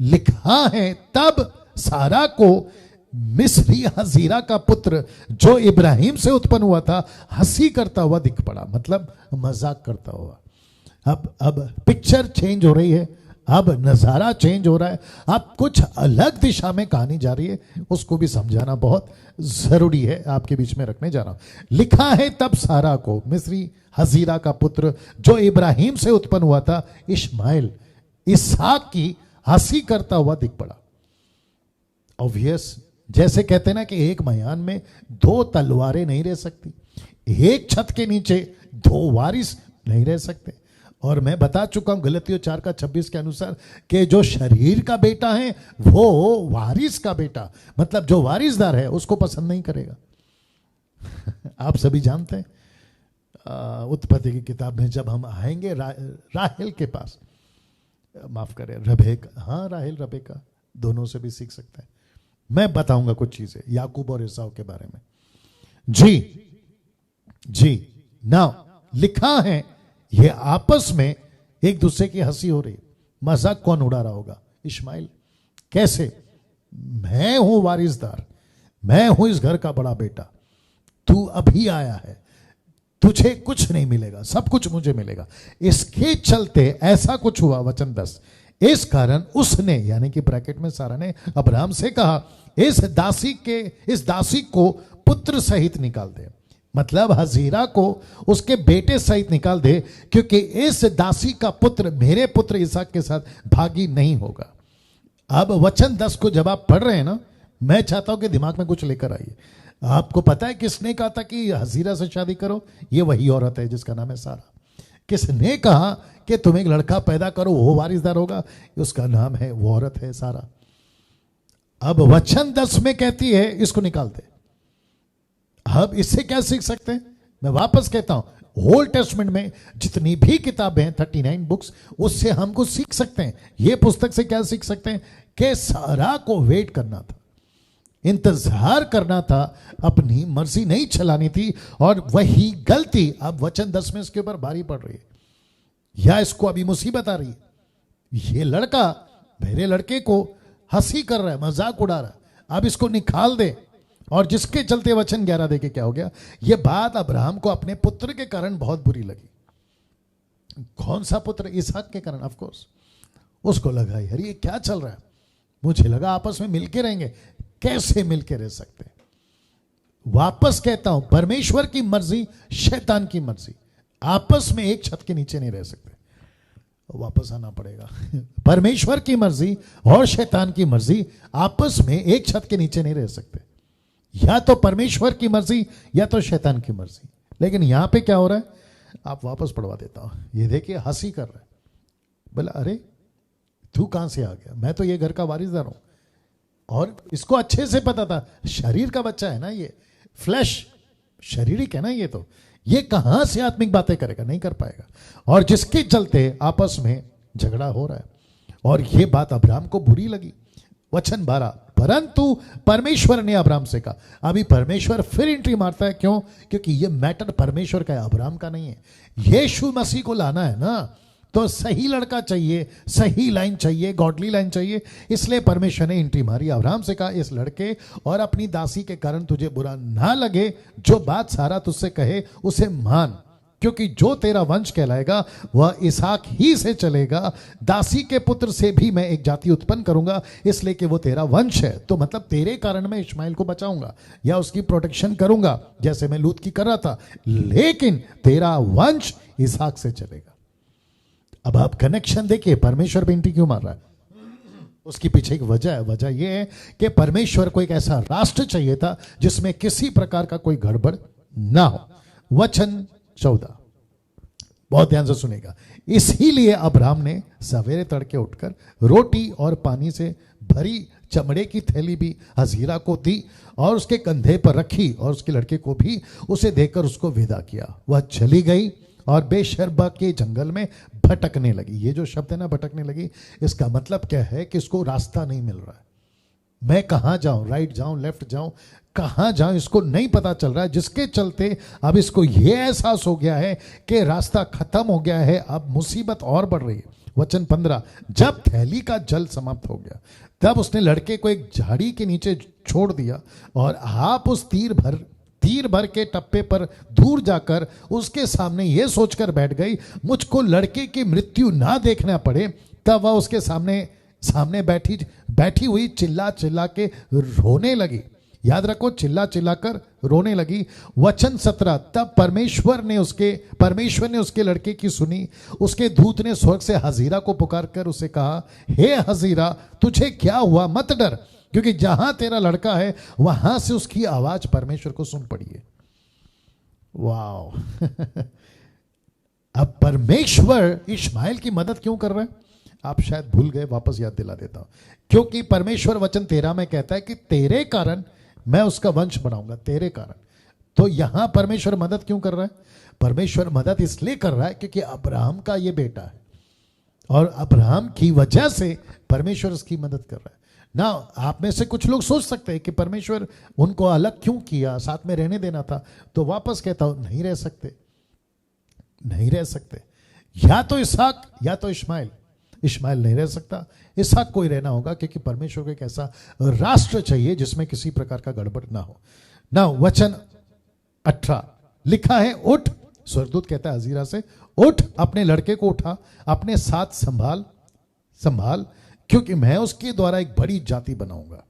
लिखा है, तब सारा को मिस्री हजीरा का पुत्र जो इब्राहिम से उत्पन्न हुआ था हंसी करता हुआ दिख पड़ा, मतलब मजाक करता हुआ। अब पिक्चर चेंज हो रही है, अब नजारा चेंज हो रहा है, अब कुछ अलग दिशा में कहानी जा रही है, उसको भी समझाना बहुत जरूरी है, आपके बीच में रखने जा रहा हूं। लिखा है, तब सारा को मिस्री हजीरा का पुत्र जो इब्राहिम से उत्पन्न हुआ था इश्माइल इसहाक की हंसी करता हुआ दिख पड़ा। ऑब्वियस, जैसे कहते हैं ना कि एक मयान में 2 तलवारें नहीं रह सकती, एक छत के नीचे 2 वारिस नहीं रह सकते। और मैं बता चुका हूं गलतियों 4:26 के अनुसार कि जो शरीर का बेटा है वो वारिस का बेटा, मतलब जो वारिसदार है उसको पसंद नहीं करेगा। आप सभी जानते हैं उत्पत्ति की किताब में जब हम आएंगे राहेल के पास, माफ करें रबेका, हाँ राहेल रबेका दोनों से भी सीख सकते हैं। मैं बताऊंगा कुछ चीजें याकूब और एसाव के बारे में। जी नाउ लिखा है ये आपस में एक दूसरे की हंसी हो रही। मजाक कौन उड़ा रहा होगा? इश्माइल। कैसे? मैं हूं वारिसदार, मैं हूं इस घर का बड़ा बेटा, तू अभी आया है, तुझे कुछ नहीं मिलेगा, सब कुछ मुझे मिलेगा। इसके चलते ऐसा कुछ हुआ। वचन 10, इस कारण उसने, यानी कि ब्रैकेट में सारा ने अब्राहम से कहा, इस दासी को पुत्र सहित निकाल दे, मतलब हजीरा को उसके बेटे सहित निकाल दे, क्योंकि इस दासी का पुत्र मेरे पुत्र इसहाक के साथ भागी नहीं होगा। अब वचन 10 को जब आप पढ़ रहे हैं ना, मैं चाहता हूं कि दिमाग में कुछ लेकर आइए। आपको पता है किसने कहा था कि हजीरा से शादी करो? ये वही औरत है जिसका नाम है सारा। किसने कहा कि तुम एक लड़का पैदा करो वो वारिसदार होगा? उसका नाम है, वो औरत है सारा। अब वचन 10 में कहती है इसको निकाल दे। अब इससे क्या सीख सकते हैं? मैं वापस कहता हूं, ओल्ड टेस्टमेंट में जितनी भी किताबें हैं 39 बुक्स, उससे हमको सीख सकते हैं। ये पुस्तक से क्या सीख सकते हैं? कि सारा को वेट करना था, इंतजार करना था, अपनी मर्जी नहीं चलानी थी। और वही गलती अब वचन 10 में इसके ऊपर भारी पड़ रही है, या इसको अभी मुसीबत आ रही है। ये लड़का मेरे लड़के को हंसी कर रहा है, मजाक उड़ा रहा है, अब इसको निकाल दे। और जिसके चलते वचन 11 देखे क्या हो गया? यह बात अब्राहम को अपने पुत्र के कारण बहुत बुरी लगी। कौन सा पुत्र? इसहाक के कारण। ऑफ कोर्स उसको लगा यार ये क्या चल रहा है, मुझे लगा आपस में मिलके रहेंगे, कैसे मिलके रह सकते? वापस कहता हूं, परमेश्वर की मर्जी, शैतान की मर्जी आपस में एक छत के नीचे नहीं रह सकते। वापस आना पड़ेगा। परमेश्वर की मर्जी और शैतान की मर्जी आपस में एक छत के नीचे नहीं रह सकते। या तो परमेश्वर की मर्जी या तो शैतान की मर्जी। लेकिन यहां पे क्या हो रहा है, आप वापस पढ़वा देता हूं। ये देखिए हंसी कर रहा है, बोला अरे तू कहां से आ गया, मैं तो ये घर का वारिसदार हूं। और इसको अच्छे से पता था, शरीर का बच्चा है ना ये, फ्लैश शारीरिक है ना ये कहां से आत्मिक बातें करेगा, नहीं कर पाएगा। और जिसके चलते आपस में झगड़ा हो रहा है। और ये बात अब्राहम को बुरी लगी। वचन 12, परंतु परमेश्वर ने अब्राहम से कहा। अभी परमेश्वर फिर एंट्री मारता है, क्यों? क्योंकि ये मैटर परमेश्वर का है, अब्राहम का नहीं है। यीशु मसीह को लाना है ना, तो सही लड़का चाहिए, सही लाइन चाहिए, गॉडली लाइन चाहिए। इसलिए परमेश्वर ने एंट्री मारी। अब्राहम से कहा, इस लड़के और अपनी दासी के कारण तुझे बुरा ना लगे, जो बात सारा तुझसे कहे उसे मान, क्योंकि जो तेरा वंश कहलाएगा वह इसहाक ही से चलेगा। दासी के पुत्र से भी मैं एक जाति उत्पन्न करूंगा, इसलिए कि वो तेरा वंश है। तो मतलब तेरे कारण मैं इश्माइल को बचाऊंगा या उसकी प्रोटेक्शन करूंगा, जैसे मैं लूत की कर रहा था, लेकिन तेरा वंश इसहाक से चलेगा। अब आप कनेक्शन देखिए, परमेश्वर बेंटी क्यों मार रहा है, उसकी पीछे एक वजह है। वजह यह है कि परमेश्वर को एक ऐसा राष्ट्र चाहिए था जिसमें किसी प्रकार का कोई गड़बड़ ना हो। वचन 14, बहुत ध्यान से सुनेगा। इसीलिए अब्राहम ने सवेरे तड़के उठकर रोटी और पानी से भरी चमड़े की थैली भी हजीरा को दी और उसके कंधे पर रखी, और उसके लड़के को भी उसे देकर उसको विदा किया। वह चली गई और बेशर्बा के जंगल में भटकने लगी। ये जो शब्द है ना, भटकने लगी, इसका मतलब क्या है कि इसको रास्ता नहीं मिल रहा है। मैं कहां जाऊं, राइट जाऊं, लेफ्ट जाऊं, कहां जाऊं, इसको नहीं पता चल रहा है। जिसके चलते अब इसको यह एहसास हो गया है कि रास्ता खत्म हो गया है, अब मुसीबत और बढ़ रही है। वचन 15, जब थैली का जल समाप्त हो गया तब उसने लड़के को एक झाड़ी के नीचे छोड़ दिया, और आप उस तीर भर के टप्पे पर दूर जाकर उसके सामने यह सोचकर बैठ गई, मुझको लड़के की मृत्यु ना देखना पड़े। तब वह उसके सामने बैठी हुई चिल्ला चिल्ला के रोने लगी। याद रखो, चिल्ला चिल्ला कर रोने लगी। वचन 17, तब परमेश्वर ने उसके लड़के की सुनी। उसके दूत ने स्वर्ग से हजीरा को पुकार कर उसे कहा, हे हजीरा, तुझे क्या हुआ, मत डर, क्योंकि जहां तेरा लड़का है वहां से उसकी आवाज परमेश्वर को सुन पड़ी है। वाओ। अब परमेश्वर इश्माइल की मदद क्यों कर रहा है, आप शायद भूल गए, वापस याद दिला देता हूं। क्योंकि परमेश्वर वचन 13 में कहता है कि तेरे कारण मैं उसका वंश बनाऊंगा, तेरे कारण। तो यहां परमेश्वर मदद क्यों कर रहा है? परमेश्वर मदद इसलिए कर रहा है क्योंकि अब्राहम का ये बेटा है, और अब्राहम की वजह से परमेश्वर उसकी मदद कर रहा है ना। आप में से कुछ लोग सोच सकते हैं कि परमेश्वर उनको अलग क्यों किया, साथ में रहने देना था। तो वापस कहता हूं, नहीं रह सकते, नहीं रह सकते। या तो इसहाक या तो इश्माइल। इश्माइल नहीं रह सकता, इसहाक को ही रहना होगा, क्योंकि परमेश्वर को एक ऐसा राष्ट्र चाहिए जिसमें किसी प्रकार का गड़बड़ ना हो ना। वचन 18 लिखा है, उठ, स्वर्गदूत कहता है हजीरा से, उठ, अपने लड़के को उठा, अपने साथ संभाल, क्योंकि मैं उसके द्वारा एक बड़ी जाति बनाऊंगा।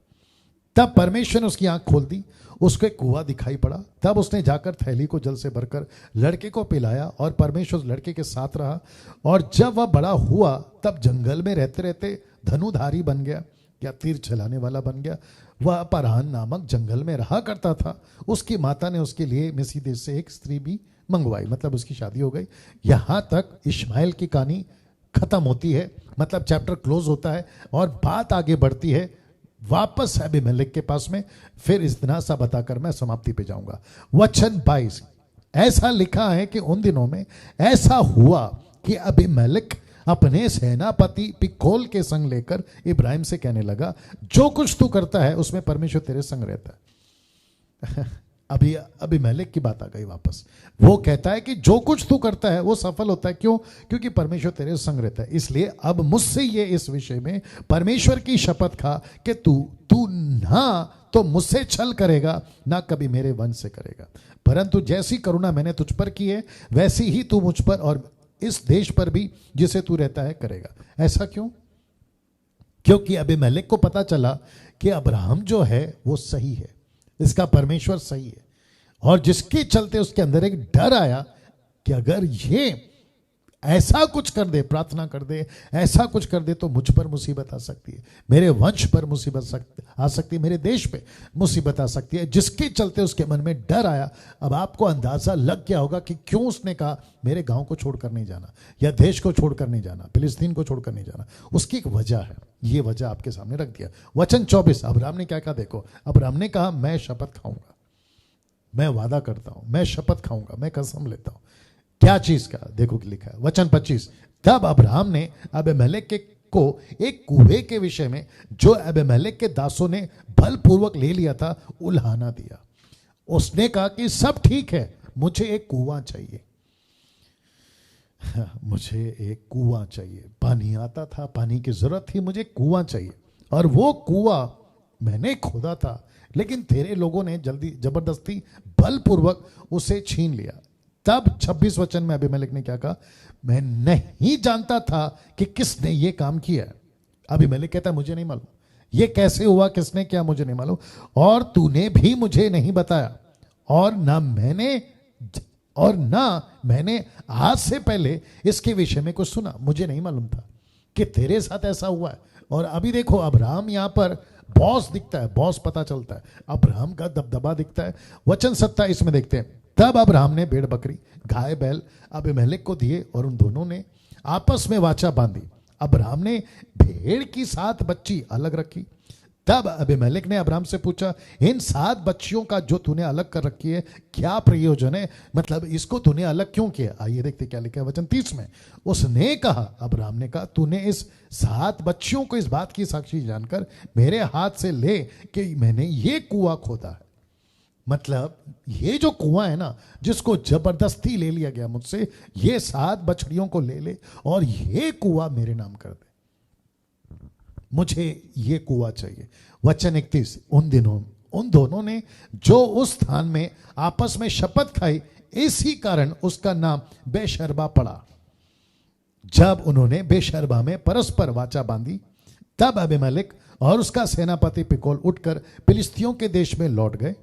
तब परमेश्वर ने उसकी आंख खोल दी, उसको एक कुआं दिखाई पड़ा। तब उसने जाकर थैली को जल से भरकर लड़के को पिलाया, और परमेश्वर लड़के के साथ रहा। और जब वह बड़ा हुआ तब जंगल में रहते रहते धनुधारी बन गया, या तीर चलाने वाला बन गया। वह परान नामक जंगल में रहा करता था। उसकी माता ने उसके लिए मिस्र देश से एक स्त्री भी मंगवाई, मतलब उसकी शादी हो गई। यहां तक इश्माइल की कहानी खत्म होती है, मतलब चैप्टर क्लोज होता है, और बात आगे बढ़ती है वापस अबीमेलेक के पास में। फिर इतना सा बताकर मैं समाप्ति पे जाऊंगा। वचन 22, ऐसा लिखा है कि उन दिनों में ऐसा हुआ कि अबीमेलेक अपने सेनापति पिकोल के संग लेकर इब्राहिम से कहने लगा, जो कुछ तू करता है उसमें परमेश्वर तेरे संग रहता है। अबीमेलेक की बात आ गई वापस। वो कहता है कि जो कुछ तू करता है वो सफल होता है। क्यों? क्योंकि परमेश्वर तेरे संग रहता है। इसलिए अब मुझसे ये इस विषय में परमेश्वर की शपथ खा कि तू ना तो मुझसे छल करेगा, ना कभी मेरे वंश से करेगा, परंतु जैसी करुणा मैंने तुझ पर की है वैसी ही तू मुझ पर और इस देश पर भी जिसे तू रहता है करेगा। ऐसा क्यों? क्योंकि अबीमेलेक को पता चला कि अब्राहम जो है वो सही है, इसका परमेश्वर सही है, और जिसके चलते उसके अंदर एक डर आया कि अगर ये ऐसा कुछ कर दे, प्रार्थना कर दे, ऐसा कुछ कर दे तो मुझ पर मुसीबत आ सकती है, मेरे वंश पर मुसीबत आ सकती है, मेरे देश पे मुसीबत आ सकती है, जिसके चलते उसके मन में डर आया। अब आपको अंदाजा लग गया होगा कि क्यों उसने कहा मेरे गांव को छोड़कर नहीं जाना, या देश को छोड़कर नहीं जाना, फिलिस्तीन को छोड़कर नहीं जाना। उसकी एक वजह है, ये वजह आपके सामने रख दिया। वचन 24, अब्राहम ने क्या कहा देखो। अब्राहम ने कहा मैं शपथ खाऊंगा, मैं वादा करता हूं, मैं शपथ खाऊंगा, मैं कसम लेता हूं। क्या चीज का देखो कि लिखा है वचन 25। तब अब्राहम ने अबीमेलेक को एक कुएं के विषय में जो अबीमेलेक के दासों ने बलपूर्वक ले लिया था उल्हाना दिया। उसने कहा कि सब ठीक है, मुझे एक कुआं चाहिए, मुझे एक कुआं चाहिए। पानी आता था, पानी की जरूरत थी, मुझे कुआं चाहिए। और वो कुआं मैंने खोदा था, लेकिन तेरे लोगों ने जबरदस्ती बलपूर्वक उसे छीन लिया। तब 26 वचन में अबीमेलेक ने क्या कहा, मैं नहीं जानता था कि किसने ये काम किया। अबीमेलेक कहता मुझे नहीं मालूम ये कैसे हुआ, किसने किया मुझे नहीं मालूम, और तूने भी मुझे नहीं बताया, और ना मैंने आज से पहले इसके विषय में कुछ सुना। मुझे नहीं मालूम था कि तेरे साथ ऐसा हुआ है। और अभी देखो अब्राहम यहां पर बॉस दिखता है, बॉस पता चलता है, अब्राहम का दबदबा दिखता है। वचन 27 में देखते हैं। तब अब्राहम ने भेड़ बकरी गाय बैल अबीमेलेक को दिए और उन दोनों ने आपस में वाचा बांधी। अब्राहम ने भेड़ की 7 बच्ची अलग रखी। तब अबीमेलेक ने अब्राहम से पूछा, इन 7 बच्चियों का जो तूने अलग कर रखी है क्या प्रयोजन है, मतलब इसको तूने अलग क्यों किया। आइए देखते क्या लिखा है वचन 30 में। उसने कहा, अब्राहम ने कहा, तूने इस 7 बच्चियों को इस बात की साक्षी जानकर मेरे हाथ से ले कि मैंने ये कुआं खोदा है। मतलब ये जो कुआं है ना, जिसको जबरदस्ती ले लिया गया मुझसे, ये 7 बछड़ियों को ले और ये कुआं मेरे नाम कर दे, मुझे ये कुआं चाहिए। वचन 31। उन दोनों ने जो उस स्थान में आपस में शपथ खाई, इसी कारण उसका नाम बेशर्बा पड़ा। जब उन्होंने बेशर्बा में परस्पर वाचा बांधी, तब अबीमेलेक और उसका सेनापति पिकोल उठकर फिलिस्तियों के देश में लौट गए।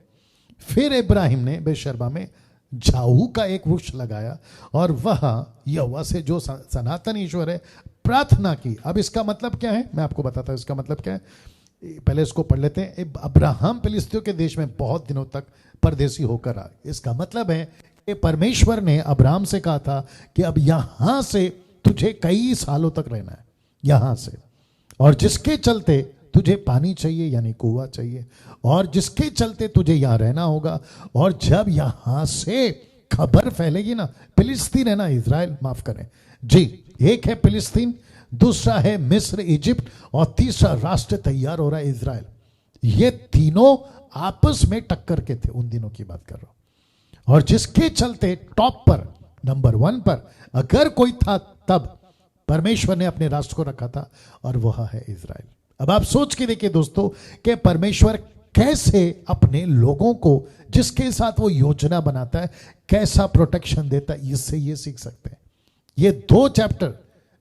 फिर इब्राहिम ने बेशर्बा में झाऊ का एक वृक्ष लगाया और वह यहोवा से जो सनातन ईश्वर है प्रार्थना की। अब इसका मतलब क्या है मैं आपको बताता हूं, इसका मतलब क्या है, पहले इसको पढ़ लेते हैं। अब्राहम फिलिस्तियों के देश में बहुत दिनों तक परदेसी होकर रहा। इसका मतलब है कि परमेश्वर ने अब्राहम से कहा था कि अब यहां से तुझे कई सालों तक रहना है, यहां से, और जिसके चलते तुझे पानी चाहिए यानी कुआं चाहिए, और जिसके चलते तुझे यहां रहना होगा। और जब यहां से खबर फैलेगी ना, फिलिस्तीन है ना, इजराइल, माफ करें जी, एक है फिलिस्तीन, दूसरा है मिस्र, इजिप्ट, और तीसरा राष्ट्र तैयार हो रहा है इजराइल। ये तीनों आपस में टक्कर के थे, उन दिनों की बात कर रहा हूं। और जिसके चलते टॉप पर, नंबर 1 पर अगर कोई था, तब परमेश्वर ने अपने राष्ट्र को रखा था, और वह है इजराइल। अब आप सोच के देखिए दोस्तों कि परमेश्वर कैसे अपने लोगों को, जिसके साथ वो योजना बनाता है, कैसा प्रोटेक्शन देता है। इससे ये सीख सकते हैं। ये 2 चैप्टर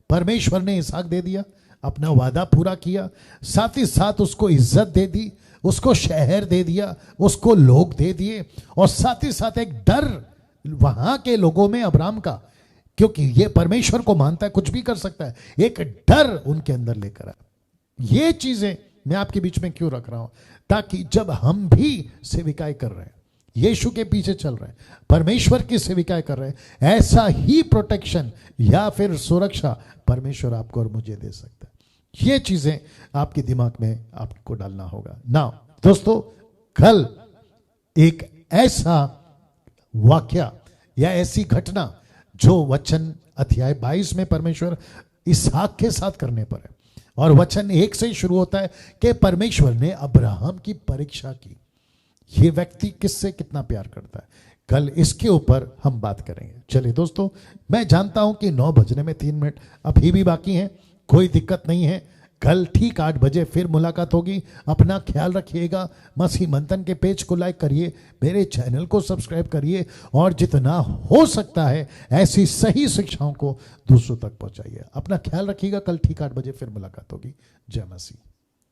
परमेश्वर ने इसहाक दे दिया, अपना वादा पूरा किया, साथ ही साथ उसको इज्जत दे दी, उसको शहर दे दिया, उसको लोग दे दिए, और साथ ही साथ एक डर वहां के लोगों में अब्राहम का, क्योंकि ये परमेश्वर को मानता है, कुछ भी कर सकता है, एक डर उनके अंदर लेकर आया। ये चीजें मैं आपके बीच में क्यों रख रहा हूं, ताकि जब हम भी सेविकाएं कर रहे हैं, यीशु के पीछे चल रहे हैं, परमेश्वर की सेविकाएं कर रहे हैं, ऐसा ही प्रोटेक्शन या फिर सुरक्षा परमेश्वर आपको और मुझे दे सकता है। ये चीजें आपके दिमाग में आपको डालना होगा ना दोस्तों। कल एक ऐसा वाक्या या ऐसी घटना जो वचन अध्याय 22 में परमेश्वर इसहाक के साथ करने पर है, और वचन 1 से शुरू होता है कि परमेश्वर ने अब्राहम की परीक्षा की। ये व्यक्ति किससे कितना प्यार करता है, कल इसके ऊपर हम बात करेंगे। चलिए दोस्तों, मैं जानता हूं कि 9 बजने में 3 मिनट अभी भी बाकी हैं, कोई दिक्कत नहीं है। कल ठीक 8 बजे फिर मुलाकात होगी। अपना ख्याल रखिएगा। मसीह मंथन के पेज को लाइक करिए, मेरे चैनल को सब्सक्राइब करिए, और जितना हो सकता है ऐसी सही शिक्षाओं को दूसरों तक पहुंचाइए। अपना ख्याल रखिएगा। कल ठीक 8 बजे फिर मुलाकात होगी। जय मसीह।